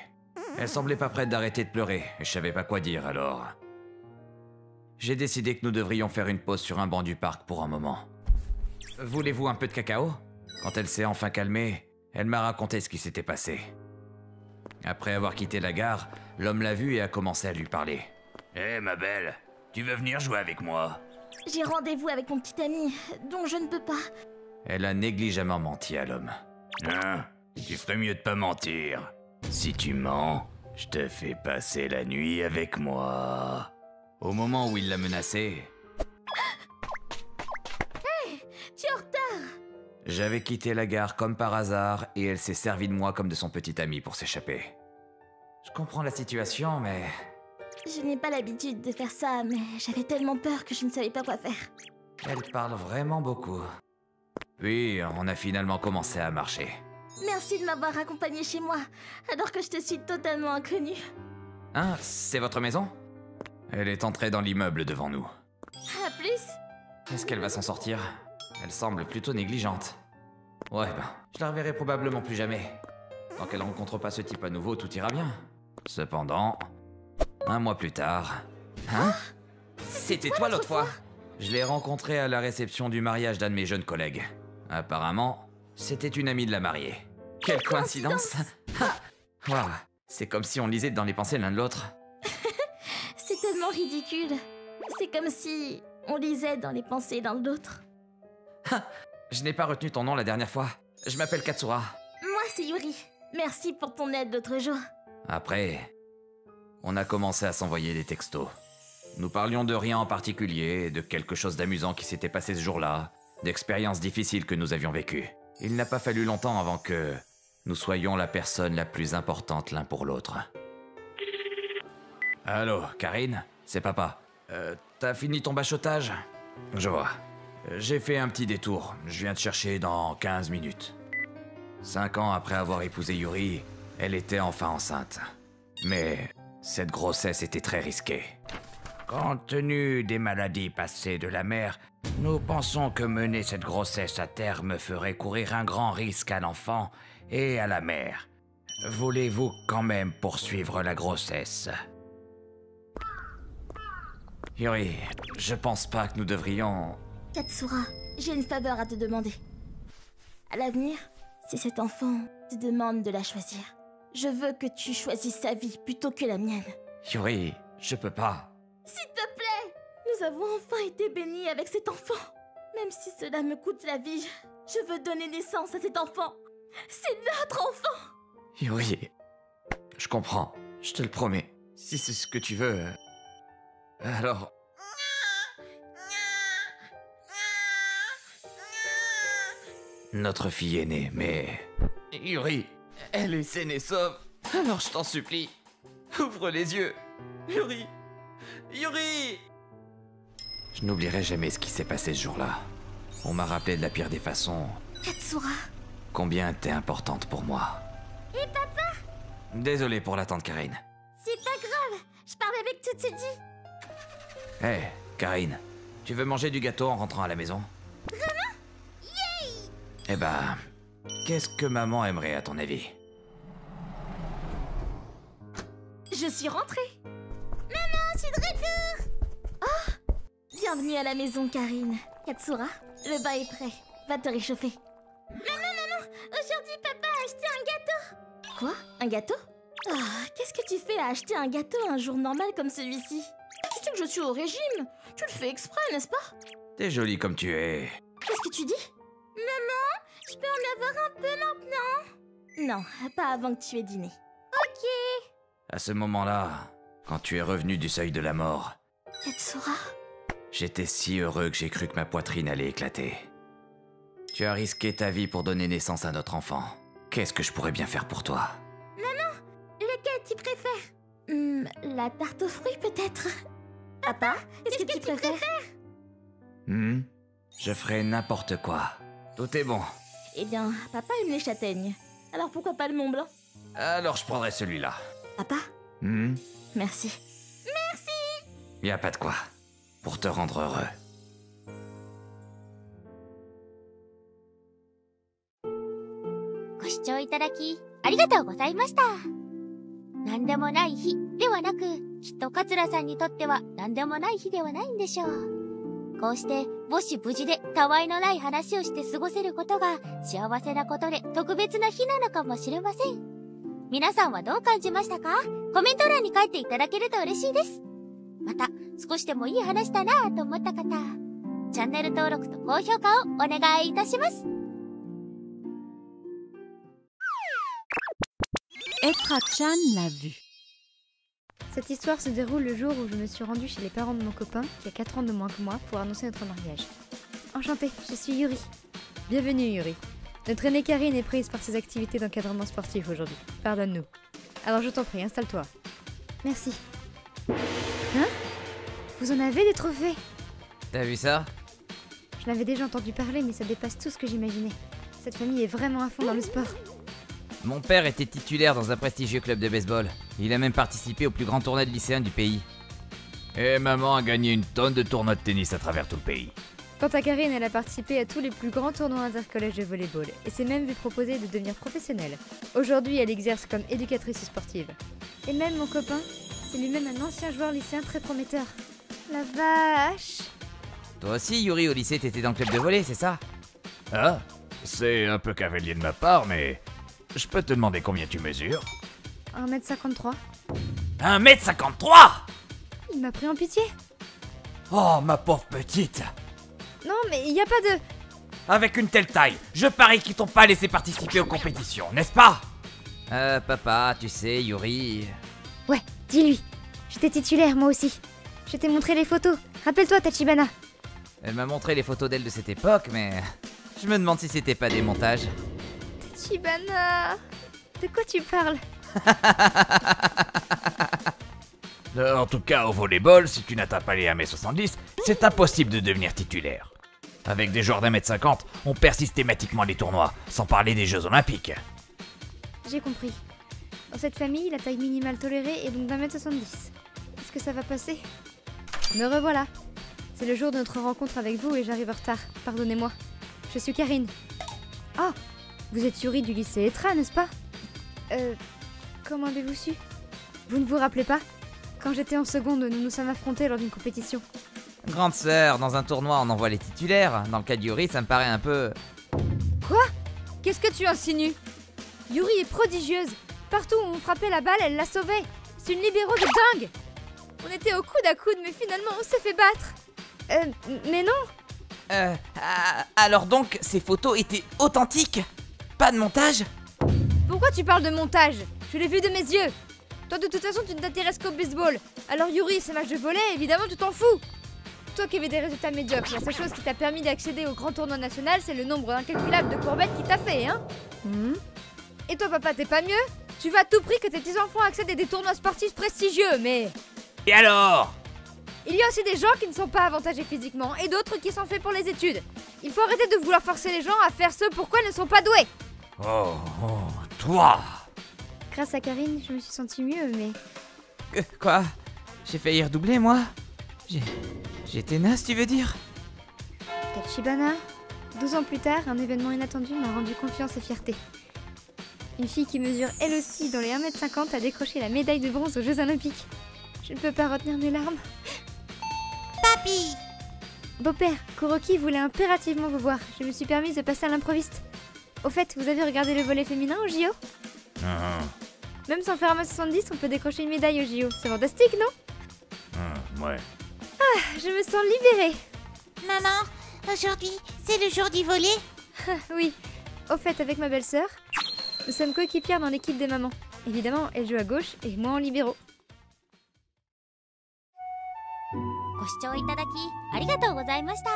Elle semblait pas prête d'arrêter de pleurer, et je savais pas quoi dire alors. J'ai décidé que nous devrions faire une pause sur un banc du parc pour un moment. Voulez-vous un peu de cacao? Quand elle s'est enfin calmée, elle m'a raconté ce qui s'était passé. Après avoir quitté la gare, l'homme l'a vue et a commencé à lui parler. Hé ma belle, tu veux venir jouer avec moi? J'ai rendez-vous avec mon petit ami, donc je ne peux pas. Elle a négligemment menti à l'homme. Hein? Tu ferais mieux de pas mentir. Si tu mens, je te fais passer la nuit avec moi. Au moment où il l'a menacée... Hey, tu es en retard. J'avais quitté la gare comme par hasard et elle s'est servie de moi comme de son petit ami pour s'échapper. Je comprends la situation, mais... Je n'ai pas l'habitude de faire ça, mais j'avais tellement peur que je ne savais pas quoi faire. Elle parle vraiment beaucoup. Puis, on a finalement commencé à marcher. Merci de m'avoir accompagné chez moi, alors que je te suis totalement inconnue. Hein? C'est votre maison? Elle est entrée dans l'immeuble devant nous. À plus. Est-ce qu'elle va s'en sortir? Elle semble plutôt négligente. Ouais, je la reverrai probablement plus jamais. Tant qu'elle rencontre pas ce type à nouveau, tout ira bien. Cependant, un mois plus tard... Hein? C'était toi l'autre fois? Je l'ai rencontrée à la réception du mariage d'un de mes jeunes collègues. Apparemment, c'était une amie de la mariée. Quelle coïncidence! Waouh, c'est comme si on lisait dans les pensées l'un de l'autre. C'est tellement ridicule. C'est comme si on lisait dans les pensées l'un de l'autre. Je n'ai pas retenu ton nom la dernière fois. Je m'appelle Katsura. Moi, c'est Yuri. Merci pour ton aide l'autre jour. Après, on a commencé à s'envoyer des textos. Nous parlions de rien en particulier, de quelque chose d'amusant qui s'était passé ce jour-là, d'expériences difficiles que nous avions vécues. Il n'a pas fallu longtemps avant que nous soyons la personne la plus importante l'un pour l'autre. Allô, Karine? C'est papa. T'as fini ton bachotage? Je vois. J'ai fait un petit détour. Je viens te chercher dans 15 minutes. 5 ans après avoir épousé Yuri, elle était enfin enceinte. Mais cette grossesse était très risquée. Compte tenu des maladies passées de la mère, nous pensons que mener cette grossesse à terme ferait courir un grand risque à l'enfant et à la mère. Voulez-vous quand même poursuivre la grossesse? Yuri, je pense pas que nous devrions... Katsura, j'ai une faveur à te demander. À l'avenir, si cet enfant te demande de la choisir, je veux que tu choisisses sa vie plutôt que la mienne. Yuri, je peux pas. S'il te plaît! Nous avons enfin été bénis avec cet enfant. Même si cela me coûte la vie, je veux donner naissance à cet enfant. C'est notre enfant! Yuri, je comprends, je te le promets. Si c'est ce que tu veux... Alors... Notre fille est née, mais... Yuri, elle est saine et sauve. Alors je t'en supplie, ouvre les yeux. Yuri! Yuri! Je n'oublierai jamais ce qui s'est passé ce jour-là. On m'a rappelé de la pire des façons... Katsura! Combien t'es importante pour moi. Et papa? Désolé pour l'attente, Karine. C'est pas grave, je parle avec Tsutsudi. Hé, Karine, tu veux manger du gâteau en rentrant à la maison? Vraiment? Yay! Eh ben, qu'est-ce que maman aimerait à ton avis? Je suis rentrée. Maman, je suis de Bienvenue à la maison, Karine. Katsura, le bain est prêt. Va te réchauffer. Maman, aujourd'hui papa a acheté un gâteau. Quoi? Un gâteau? Ah, qu'est-ce que tu fais à acheter un gâteau un jour normal comme celui-ci? Tu sais que je suis au régime. Tu le fais exprès, n'est-ce pas? T'es jolie comme tu es. Qu'est-ce que tu dis? Maman, je peux en avoir un peu maintenant? Non, pas avant que tu aies dîné. Ok. À ce moment-là, quand tu es revenu du seuil de la mort, Katsura? j'étais si heureux que j'ai cru que ma poitrine allait éclater. Tu as risqué ta vie pour donner naissance à notre enfant. Qu'est-ce que je pourrais bien faire pour toi? Maman, lequel tu préfères? La tarte aux fruits peut-être? Papa, qu'est-ce que tu préfères? Je ferai n'importe quoi. Tout est bon. Eh bien, papa aime les châtaignes. Alors pourquoi pas le Mont Blanc? Alors je prendrai celui-là. Papa? Merci. Y a pas de quoi. Pour te rendre heureux. ご視聴いただきありがとうございました。なんでもない日ではなく、きっと桂さんにとってはなんでもない日ではないんでしょう。こうして母子無事でたわいのない話をして過ごせることが幸せなことで特別な日なのかもしれません。皆さんはどう感じましたか？コメント欄に書いていただけると嬉しいです。また少しでもいい話だなぁと思った方、チャンネル登録と高評価をお願いいたします。Etra-chan l'a vu. Cette histoire se déroule le jour où je me suis rendue chez les parents de mon copain, qui a 4 ans de moins que moi, pour annoncer notre mariage. Enchantée, je suis Yuri. Bienvenue Yuri. Notre aînée Karine est prise par ses activités d'encadrement sportif aujourd'hui. Pardonne-nous. Alors je t'en prie, installe-toi. Merci. Hein? Vous en avez des trophées? T'as vu ça? Je l'avais déjà entendu parler, mais ça dépasse tout ce que j'imaginais. Cette famille est vraiment à fond dans le sport. Mon père était titulaire dans un prestigieux club de baseball. Il a même participé au plus grand tournoi de lycéens du pays. Et maman a gagné une tonne de tournois de tennis à travers tout le pays. Quant à Karine, elle a participé à tous les plus grands tournois intercollèges de volleyball et s'est même vu proposer de devenir professionnelle. Aujourd'hui, elle exerce comme éducatrice sportive. Et même mon copain, c'est lui-même un ancien joueur lycéen très prometteur. La vache! Toi aussi, Yuri, au lycée, t'étais dans le club de volley, c'est ça? Ah, c'est un peu cavalier de ma part, mais je peux te demander combien tu mesures? 1m53. 1m53! Il m'a pris en pitié. Oh, ma pauvre petite! Non, mais il n'y a pas de... Avec une telle taille, je parie qu'ils t'ont pas laissé participer aux compétitions, n'est-ce pas? Papa, tu sais, Yuri... Ouais, dis-lui. J'étais titulaire, moi aussi. Je t'ai montré les photos. Rappelle-toi, Tachibana. Elle m'a montré les photos d'elle de cette époque, mais... Je me demande si c'était pas des montages. Tachibana... De quoi tu parles? En tout cas, au volleyball, si tu n'atteins pas les 1m70, c'est impossible de devenir titulaire. Avec des joueurs d'1m50, on perd systématiquement les tournois, sans parler des Jeux Olympiques. J'ai compris. Dans cette famille, la taille minimale tolérée est donc d'1m70. Est-ce que ça va passer? Me revoilà. C'est le jour de notre rencontre avec vous et j'arrive en retard. Pardonnez-moi. Je suis Karine. Oh, vous êtes Yuri du lycée Etra, n'est-ce pas? Comment avez-vous su? Vous ne vous rappelez pas? Quand j'étais en seconde, nous nous sommes affrontés lors d'une compétition. Grande sœur, dans un tournoi, on envoie les titulaires. Dans le cas de Yuri, ça me paraît un peu... Quoi? Qu'est-ce que tu insinues? Yuri est prodigieuse. Partout où on frappait la balle, elle la sauvait. C'est une libéraux de dingue. On était au coude à coude, mais finalement, on s'est fait battre. Mais non. Alors donc, ces photos étaient authentiques? Pas de montage? Pourquoi tu parles de montage? Je l'ai vu de mes yeux. Toi, de toute façon, tu ne t'intéresses qu'au baseball. Alors Yuri, ces matchs de volley, évidemment, tu t'en fous. Toi qui avais des résultats médiocres, la seule chose qui t'a permis d'accéder au grand tournoi national, c'est le nombre incalculable de courbettes qui t'a fait, hein? Et toi, papa, t'es pas mieux? Tu vas à tout prix que tes petits-enfants accèdent à des tournois sportifs prestigieux, mais... Et alors? Il y a aussi des gens qui ne sont pas avantagés physiquement, et d'autres qui sont faits pour les études. Il faut arrêter de vouloir forcer les gens à faire ce pourquoi ils ne sont pas doués. Oh, toi! Grâce à Karine, je me suis sentie mieux, mais... Quoi? J'ai failli redoubler, moi? J'étais naze, tu veux dire? Tachibana. 12 ans plus tard, un événement inattendu m'a rendu confiance et fierté. Une fille qui mesure elle aussi dans les 1m50 a décroché la médaille de bronze aux Jeux Olympiques. Je ne peux pas retenir mes larmes. Papy, Beau-père, Kuroki voulait impérativement vous voir. Je me suis permise de passer à l'improviste. Au fait, vous avez regardé le volley féminin au JO? Même sans faire 1m70, on peut décrocher une médaille au JO. C'est fantastique, non? Ouais. Ah, je me sens libérée. Maman, aujourd'hui, c'est le jour du volley. Oui. Au fait, avec ma belle-sœur, nous sommes coéquipières dans l'équipe des mamans. Évidemment, elle joue à gauche et moi en libéraux. ご視聴いただきありがとうございました。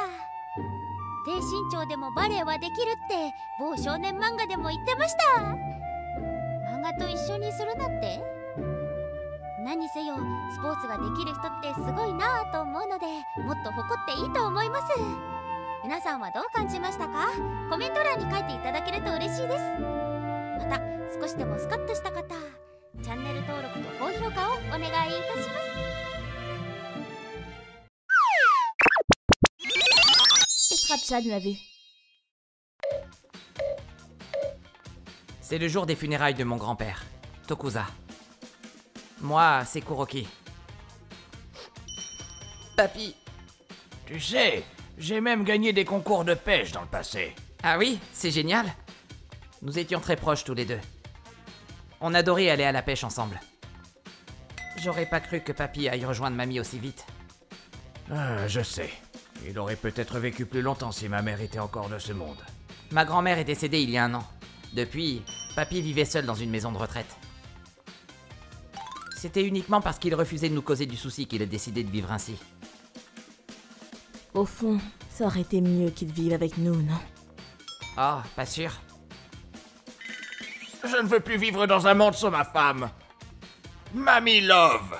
低身長でもバレエはできるって某少年漫画でも言ってました。漫画と一緒にするなんて。何せよスポーツができる人ってすごいなぁと思うのでもっと誇っていいと思います。皆さんはどう感じましたか？コメント欄に書いていただけると嬉しいです。また少しでもスカッとした方、チャンネル登録と高評価をお願いいたします。 Chan l'a vu. C'est le jour des funérailles de mon grand-père, Tokusa. Moi, c'est Kuroki. Papy. Tu sais, j'ai même gagné des concours de pêche dans le passé. Ah oui, c'est génial. Nous étions très proches tous les deux. On adorait aller à la pêche ensemble. J'aurais pas cru que papy aille rejoindre mamie aussi vite. Ah, je sais. Il aurait peut-être vécu plus longtemps si ma mère était encore de ce monde. Ma grand-mère est décédée il y a 1 an. Depuis, papy vivait seul dans une maison de retraite. C'était uniquement parce qu'il refusait de nous causer du souci qu'il a décidé de vivre ainsi. Au fond, ça aurait été mieux qu'il vive avec nous, non? Oh, pas sûr. Je ne veux plus vivre dans un monde sans ma femme. Mamie Love.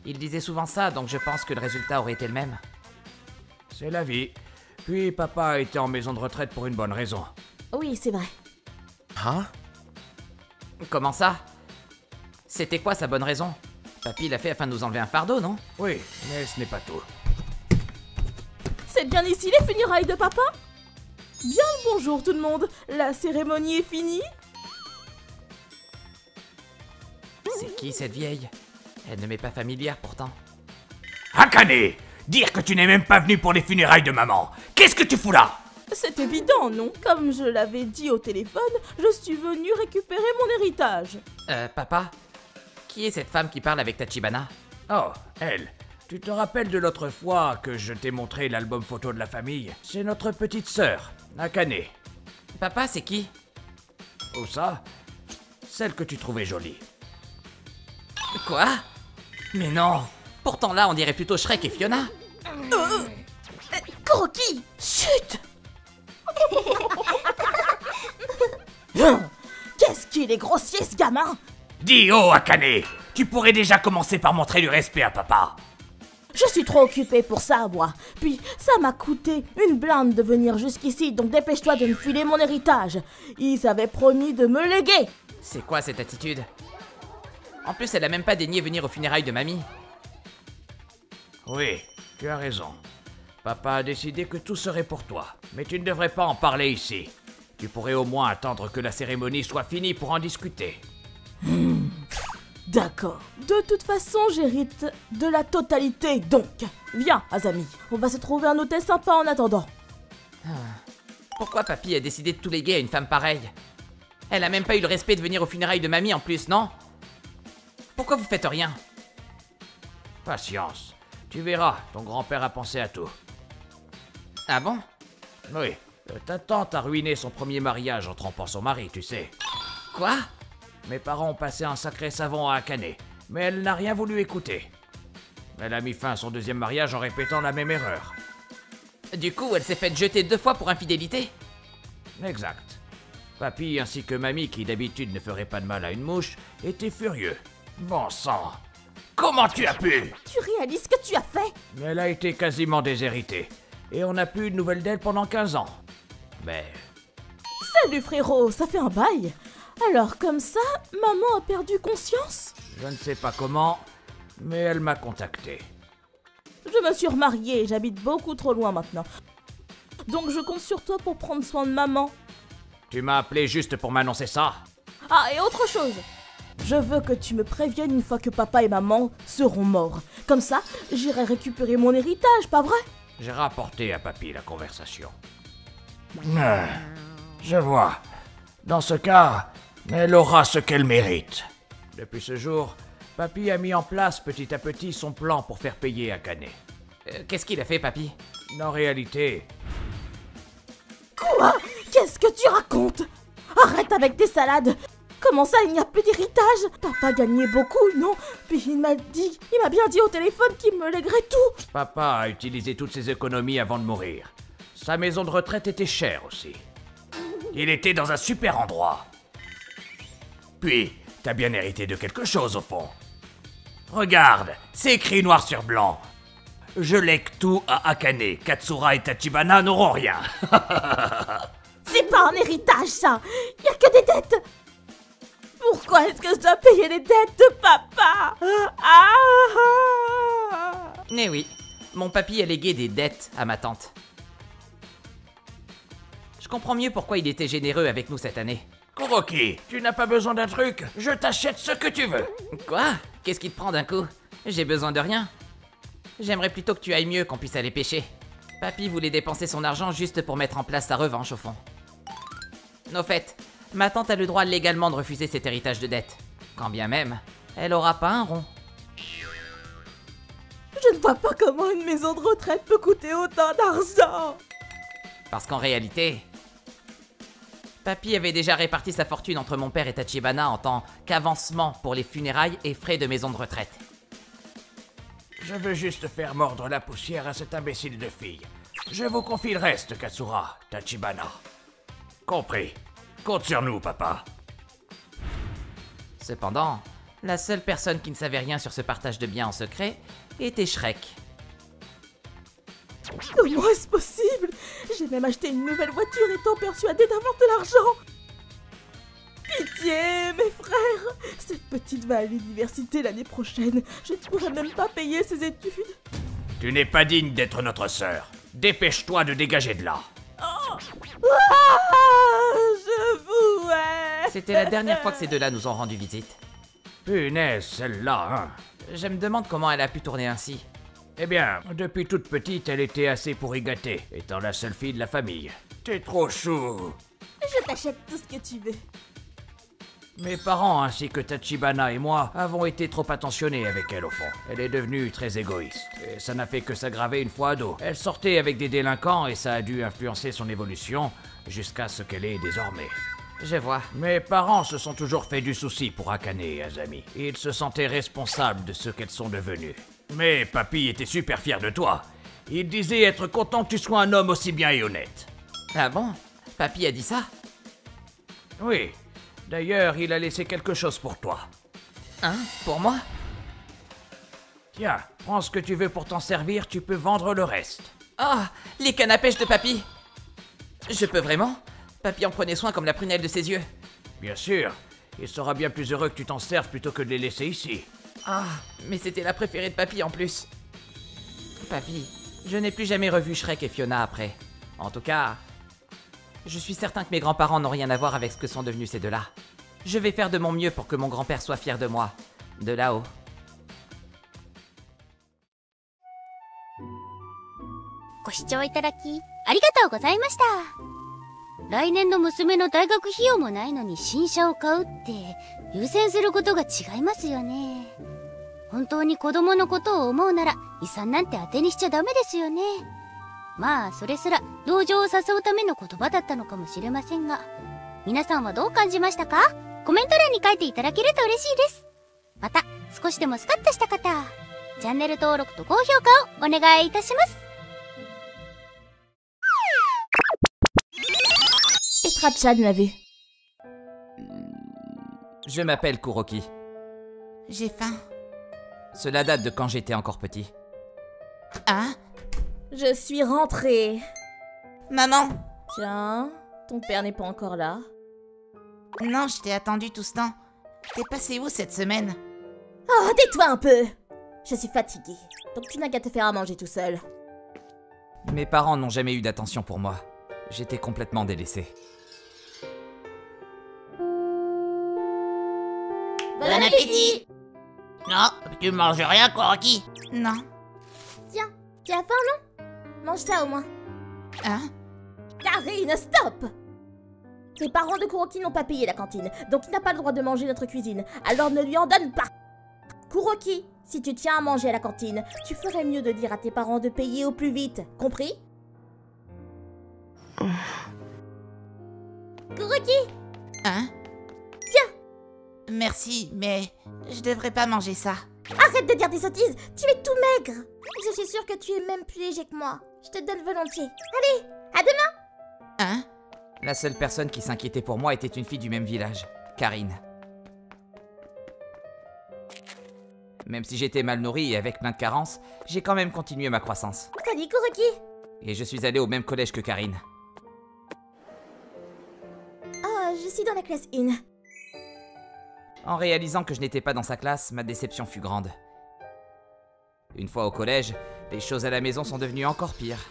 Il disait souvent ça, donc je pense que le résultat aurait été le même. C'est la vie. Puis papa a été en maison de retraite pour une bonne raison. Oui, c'est vrai. Hein? Comment ça? C'était quoi sa bonne raison? Papy l'a fait afin de nous enlever un fardeau, non? Oui, mais ce n'est pas tout. C'est bien ici les funérailles de papa? Bien le bonjour tout le monde. La cérémonie est finie? C'est qui cette vieille? Elle ne m'est pas familière pourtant. Akane! Dire que tu n'es même pas venu pour les funérailles de maman! Qu'est-ce que tu fous là? C'est évident, non? Comme je l'avais dit au téléphone, je suis venue récupérer mon héritage. Papa? Qui est cette femme qui parle avec Tachibana? Oh, elle. Tu te rappelles de l'autre fois que je t'ai montré l'album photo de la famille? C'est notre petite sœur, Akane. Papa, c'est qui? Où ça? Celle que tu trouvais jolie. Quoi? Mais non! Pourtant là, on dirait plutôt Shrek et Fiona. Kuroki! Chut! Qu'est-ce qu'il est grossier ce gamin! Dis oh Akane! Tu pourrais déjà commencer par montrer du respect à papa. Je suis trop occupée pour ça, moi. Puis, ça m'a coûté une blinde de venir jusqu'ici, donc dépêche-toi de me filer mon héritage. Ils avaient promis de me léguer. C'est quoi cette attitude? En plus, elle a même pas daigné venir aux funérailles de mamie. Oui, tu as raison. Papa a décidé que tout serait pour toi. Mais tu ne devrais pas en parler ici. Tu pourrais au moins attendre que la cérémonie soit finie pour en discuter. D'accord. De toute façon, j'hérite de la totalité, donc. Viens, Azami, on va se trouver un hôtel sympa en attendant. Pourquoi papy a décidé de tout léguer à une femme pareille? Elle a même pas eu le respect de venir aux funérailles de mamie en plus, non? Pourquoi vous faites rien? Patience. Tu verras, ton grand-père a pensé à tout. Ah bon? Oui, ta tante a ruiné son premier mariage en trompant son mari, tu sais. Quoi? Mes parents ont passé un sacré savon à Akane, mais elle n'a rien voulu écouter. Elle a mis fin à son deuxième mariage en répétant la même erreur. Du coup, elle s'est faite jeter 2 fois pour infidélité? Exact. Papy ainsi que mamie, qui d'habitude ne ferait pas de mal à une mouche, étaient furieux. Bon sang! Comment tu as pu? Tu réalises ce que tu as fait? Elle a été quasiment déshéritée, et on n'a plus eu de nouvelles d'elle pendant 15 ans. Mais... Salut frérot, ça fait un bail. Alors comme ça, maman a perdu conscience? Je ne sais pas comment, mais elle m'a contacté. Je me suis remariée et j'habite beaucoup trop loin maintenant. Donc je compte sur toi pour prendre soin de maman. Tu m'as appelé juste pour m'annoncer ça? Ah, et autre chose. Je veux que tu me préviennes une fois que papa et maman seront morts. Comme ça, j'irai récupérer mon héritage, pas vrai? J'ai rapporté à Papy la conversation. Je vois. Dans ce cas, elle aura ce qu'elle mérite. Depuis ce jour, Papy a mis en place petit à petit son plan pour faire payer Akane. Qu'est-ce qu'il a fait, Papy? En réalité... Quoi? Qu'est-ce que tu racontes? Arrête avec tes salades. Comment ça, il n'y a plus d'héritage? T'as pas gagné beaucoup, non? Puis il m'a bien dit au téléphone qu'il me léguerait tout. Papa a utilisé toutes ses économies avant de mourir. Sa maison de retraite était chère aussi. Il était dans un super endroit. Puis, t'as bien hérité de quelque chose au fond. Regarde, c'est écrit noir sur blanc. Je lègue tout à Akane. Katsura et Tachibana n'auront rien. C'est pas un héritage, ça. Y a que des dettes. Pourquoi est-ce que je dois payer les dettes de papa? Eh oui, mon papy a légué des dettes à ma tante. Je comprends mieux pourquoi il était généreux avec nous cette année. Kuroki, tu n'as pas besoin d'un truc, je t'achète ce que tu veux. Quoi? Qu'est-ce qui te prend d'un coup? J'ai besoin de rien. J'aimerais plutôt que tu ailles mieux, qu'on puisse aller pêcher. Papy voulait dépenser son argent juste pour mettre en place sa revanche au fond. Au fait, ma tante a le droit légalement de refuser cet héritage de dette. Quand bien même, elle aura pas un rond. Je ne vois pas comment une maison de retraite peut coûter autant d'argent. Parce qu'en réalité, Papy avait déjà réparti sa fortune entre mon père et Tachibana en tant qu'avancement pour les funérailles et frais de maison de retraite. Je veux juste faire mordre la poussière à cette imbécile de fille. Je vous confie le reste, Katsura, Tachibana. Compris. Compte sur nous, papa. Cependant, la seule personne qui ne savait rien sur ce partage de biens en secret était Shrek. Comment est-ce possible? J'ai même acheté une nouvelle voiture étant persuadée d'avoir de l'argent. Pitié, mes frères. Cette petite va à l'université l'année prochaine. Je ne pourrai même pas payer ses études. Tu n'es pas digne d'être notre sœur. Dépêche-toi de dégager de là. Oh. Ah, je vous hais. C'était la dernière fois que ces deux-là nous ont rendu visite. Punaise, celle-là, hein. Je me demande comment elle a pu tourner ainsi. Eh bien, depuis toute petite, elle était assez pour y gâter, étant la seule fille de la famille. T'es trop chou. Je t'achète tout ce que tu veux. Mes parents ainsi que Tachibana et moi avons été trop attentionnés avec elle au fond. Elle est devenue très égoïste. Et ça n'a fait que s'aggraver une fois ado. Elle sortait avec des délinquants et ça a dû influencer son évolution jusqu'à ce qu'elle est désormais. Je vois. Mes parents se sont toujours fait du souci pour Akane et Azami. Ils se sentaient responsables de ce qu'elles sont devenues. Mais papy était super fier de toi. Il disait être content que tu sois un homme aussi bien et honnête. Ah bon? Papy a dit ça? Oui. D'ailleurs, il a laissé quelque chose pour toi. Hein? Pour moi? Tiens, prends ce que tu veux pour t'en servir, tu peux vendre le reste. Ah! Les cannes à pêche de papy! Je peux vraiment? Papy en prenait soin comme la prunelle de ses yeux. Bien sûr. Il sera bien plus heureux que tu t'en serves plutôt que de les laisser ici. Ah, mais c'était la préférée de papy en plus. Papy, je n'ai plus jamais revu Shrek et Fiona après. En tout cas, je suis certain que mes grands-parents n'ont rien à voir avec ce que sont devenus ces deux-là. Je vais faire de mon mieux pour que mon grand-père soit fier de moi. De là-haut. ご視聴いただきありがとうございました。来年の娘の大学費用もないのに新車を買うって優先することが違いますよね。本当に子供のことを思うなら遺産なんて当てにしちゃダメですよね。まあそれすら同情を誘うための言葉だったのかもしれませんが、皆さんはどう感じましたか？コメント欄に書いていただけると嬉しいです。また少しでもスカッとした方、チャンネル登録と高評価をお願いいたします。Petra-chan l'a vu. Je m'appelle Kuroki. J'ai faim. Cela date de quand j'étais encore petit. Hein? Je suis rentrée. Maman? Tiens, ton père n'est pas encore là. Non, je t'ai attendu tout ce temps. T'es passé où cette semaine? Oh, tais-toi un peu. Je suis fatiguée, donc tu n'as qu'à te faire à manger tout seul. Mes parents n'ont jamais eu d'attention pour moi. J'étais complètement délaissé. Bon appétit! Non, tu manges rien, Kuroki? Non. Tiens, tu as faim, non? Mange ça au moins. Hein? Karine, stop! Tes parents de Kuroki n'ont pas payé la cantine, donc il n'a pas le droit de manger notre cuisine. Alors ne lui en donne pas. Kuroki, si tu tiens à manger à la cantine, tu ferais mieux de dire à tes parents de payer au plus vite. Compris? Kuroki! Hein? Tiens! Merci, mais je devrais pas manger ça. Arrête de dire des sottises, tu es tout maigre. Je suis sûre que tu es même plus léger que moi. Je te donne volontiers. Allez, à demain. Hein? La seule personne qui s'inquiétait pour moi était une fille du même village, Karine. Même si j'étais mal nourri et avec plein de carences, j'ai quand même continué ma croissance. Salut Kuroki. Et je suis allé au même collège que Karine. Oh, je suis dans la classe 1. En réalisant que je n'étais pas dans sa classe, ma déception fut grande. Une fois au collège, les choses à la maison sont devenues encore pires.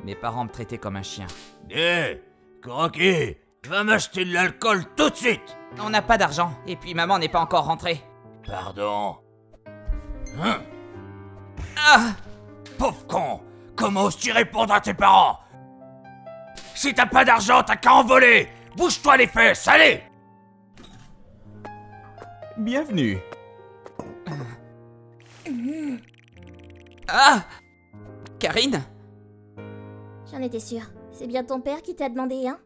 Mes parents me traitaient comme un chien. Hé, Kuroki, va m'acheter de l'alcool tout de suite. On n'a pas d'argent, et puis maman n'est pas encore rentrée. Pardon. Hein? Ah! Pauvre con, comment oses-tu répondre à tes parents? Si t'as pas d'argent, t'as qu'à en voler. Bouge-toi les fesses, allez. Bienvenue. Ah! Karine? J'en étais sûre. C'est bien ton père qui t'a demandé, hein?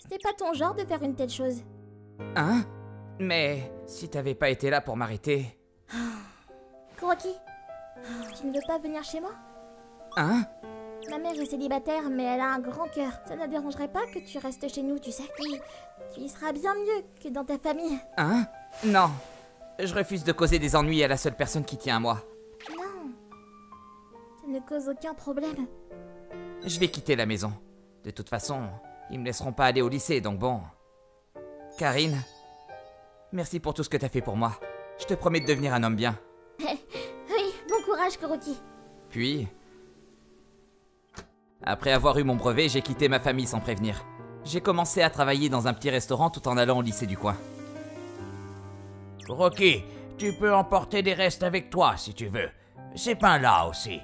Ce n'est pas ton genre de faire une telle chose. Hein? Mais si t'avais pas été là pour m'arrêter... Kuroki, tu ne veux pas venir chez moi? Hein? Ma mère est célibataire, mais elle a un grand cœur. Ça ne dérangerait pas que tu restes chez nous, tu sais. Tu y seras bien mieux que dans ta famille. Hein? Non. Je refuse de causer des ennuis à la seule personne qui tient à moi. Non. Ça ne cause aucun problème. Je vais quitter la maison. De toute façon, ils me laisseront pas aller au lycée, donc bon. Karine, merci pour tout ce que t'as fait pour moi. Je te promets de devenir un homme bien. Oui, bon courage, Kuroki. Puis... après avoir eu mon brevet, j'ai quitté ma famille sans prévenir. J'ai commencé à travailler dans un petit restaurant tout en allant au lycée du coin. Kuroki, tu peux emporter des restes avec toi si tu veux. C'est pain là aussi.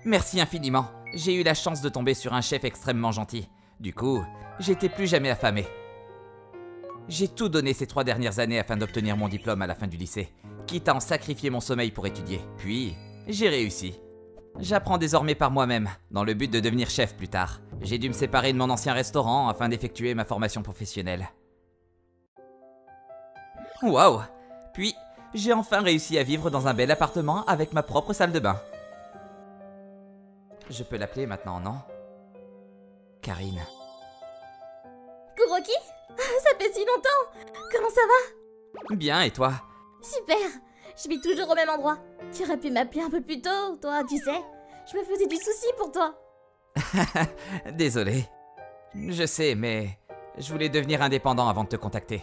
Merci infiniment. J'ai eu la chance de tomber sur un chef extrêmement gentil. Du coup, j'étais plus jamais affamé. J'ai tout donné ces 3 dernières années afin d'obtenir mon diplôme à la fin du lycée, quitte à en sacrifier mon sommeil pour étudier. Puis, j'ai réussi. J'apprends désormais par moi-même, dans le but de devenir chef plus tard. J'ai dû me séparer de mon ancien restaurant afin d'effectuer ma formation professionnelle. Waouh! Puis, j'ai enfin réussi à vivre dans un bel appartement avec ma propre salle de bain. Je peux l'appeler maintenant, non? Karine. Kuroki? Ça fait si longtemps! Comment ça va? Bien, et toi? Super! Je vis toujours au même endroit. Tu aurais pu m'appeler un peu plus tôt, toi, tu sais. Je me faisais du souci pour toi. Désolé. Je sais, mais je voulais devenir indépendant avant de te contacter.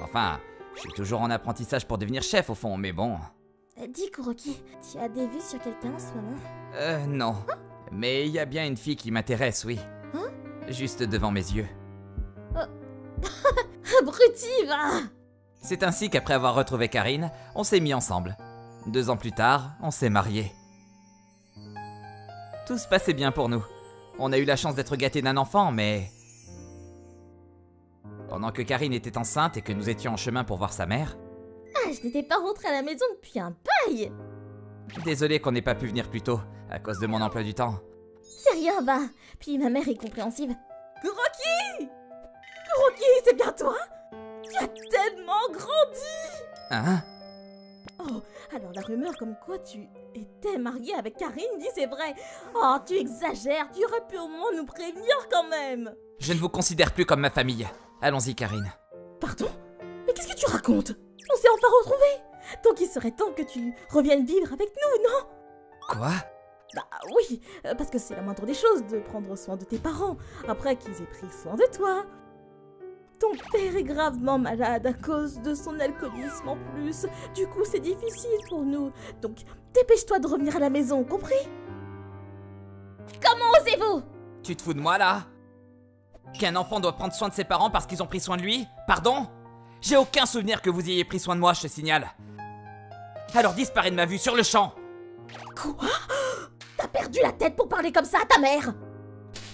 Enfin, je suis toujours en apprentissage pour devenir chef au fond, mais bon. Dis, Kuroki, tu as des vues sur quelqu'un en ce moment? Non. Hein? Mais il y a bien une fille qui m'intéresse, oui. Hein? Juste devant mes yeux. Abruti, va! C'est ainsi qu'après avoir retrouvé Karine, on s'est mis ensemble. 2 ans plus tard, on s'est mariés. Tout se passait bien pour nous. On a eu la chance d'être gâtés d'un enfant, mais... pendant que Karine était enceinte et que nous étions en chemin pour voir sa mère... Ah, je n'étais pas rentrée à la maison depuis un bail! Désolé qu'on n'ait pas pu venir plus tôt, à cause de mon emploi du temps. C'est rien, va! Puis ma mère est compréhensive. Kuroki! Kuroki, c'est bien toi? Tu as tellement grandi! Hein? Oh, alors la rumeur comme quoi tu étais mariée avec Karine dit c'est vrai. Oh, tu exagères, tu aurais pu au moins nous prévenir quand même. Je ne vous considère plus comme ma famille. Allons-y, Karine. Pardon? Mais qu'est-ce que tu racontes? On s'est enfin retrouvés. Donc il serait temps que tu reviennes vivre avec nous, non? Quoi? Bah oui, parce que c'est la moindre des choses de prendre soin de tes parents, après qu'ils aient pris soin de toi. Ton père est gravement malade à cause de son alcoolisme en plus. Du coup, c'est difficile pour nous. Donc, dépêche-toi de revenir à la maison, compris? Comment osez-vous? Tu te fous de moi, là? Qu'un enfant doit prendre soin de ses parents parce qu'ils ont pris soin de lui? Pardon? J'ai aucun souvenir que vous ayez pris soin de moi, je te signale. Alors disparais de ma vue sur le champ. Quoi? Ta perdu la tête pour parler comme ça à ta mère?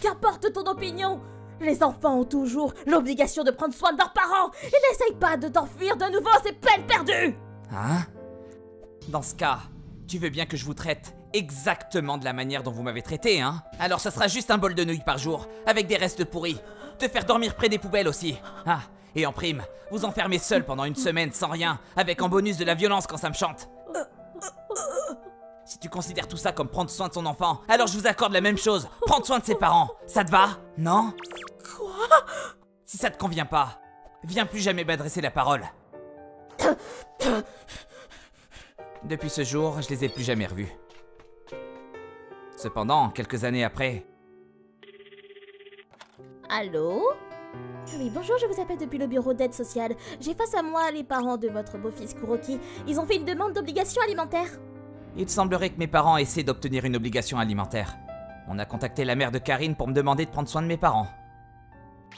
Qu'importe ton opinion, les enfants ont toujours l'obligation de prendre soin de leurs parents et n'essaye pas de t'enfuir de nouveau, c'est peine perdue! Hein? Dans ce cas, tu veux bien que je vous traite exactement de la manière dont vous m'avez traité, hein? Alors ça sera juste un bol de nouilles par jour, avec des restes pourris. Te faire dormir près des poubelles aussi. Ah, et en prime, vous enfermer seul pendant une semaine sans rien, avec en bonus de la violence quand ça me chante. Si tu considères tout ça comme prendre soin de son enfant, alors je vous accorde la même chose. Prendre soin de ses parents. Ça te va? Non? Quoi? Si ça te convient pas, viens plus jamais m'adresser la parole. Depuis ce jour, je les ai plus jamais revus. Cependant, quelques années après... Allô? Oui, bonjour, je vous appelle depuis le bureau d'aide sociale. J'ai face à moi les parents de votre beau-fils Kuroki. Ils ont fait une demande d'obligation alimentaire. Il semblerait que mes parents essaient d'obtenir une obligation alimentaire. On a contacté la mère de Karine pour me demander de prendre soin de mes parents.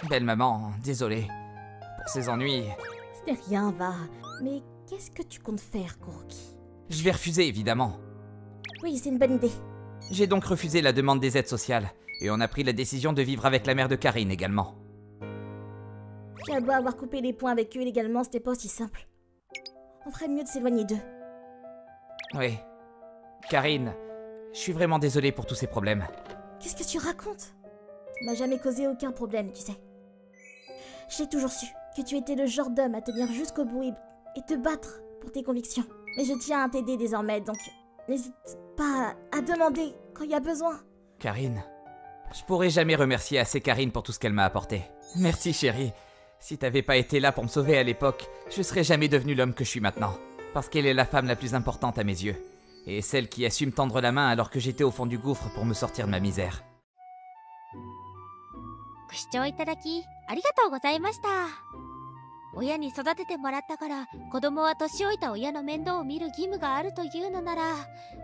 Belle maman, désolé. Pour ces ennuis... Ce n'est rien, va. Mais qu'est-ce que tu comptes faire, Kuroki? Je vais refuser, évidemment. Oui, c'est une bonne idée. J'ai donc refusé la demande des aides sociales. Et on a pris la décision de vivre avec la mère de Karine également. Tu as beau avoir coupé les points avec eux illégalement, c'était pas aussi simple. On ferait mieux de s'éloigner d'eux. Oui. Karine, je suis vraiment désolé pour tous ces problèmes. Qu'est-ce que tu racontes? Tu m'as jamais causé aucun problème, tu sais. J'ai toujours su que tu étais le genre d'homme à tenir jusqu'au bout et te battre pour tes convictions. Mais je tiens à t'aider désormais, donc n'hésite pas à demander quand il y a besoin. Karine, je pourrais jamais remercier assez Karine pour tout ce qu'elle m'a apporté. Merci chérie. Si t'avais pas été là pour me sauver à l'époque, je serais jamais devenu l'homme que je suis maintenant. Parce qu'elle est la femme la plus importante à mes yeux. Et celle qui a su me tendre la main alors que j'étais au fond du gouffre pour me sortir de ma misère. ご視聴いただきありがとうございました。親に育ててもらったから子供は年老いた親の面倒を見る義務があるというのなら、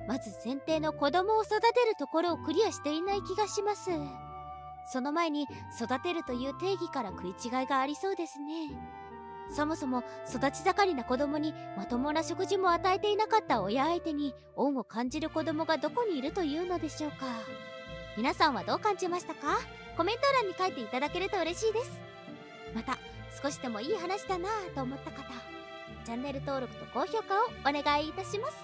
まず前提の子供を育てるところをクリアしていない気がします。その前に育てるという定義から食い違いがありそうですね。そもそも育ち盛りな子供にまともな食事も与えていなかった親相手に恩を感じる子供がどこにいるというのでしょうか。皆さんはどう感じましたか？コメント欄に書いていただけると嬉しいです。また少しでもいい話だなぁと思った方、チャンネル登録と高評価をお願いいたします。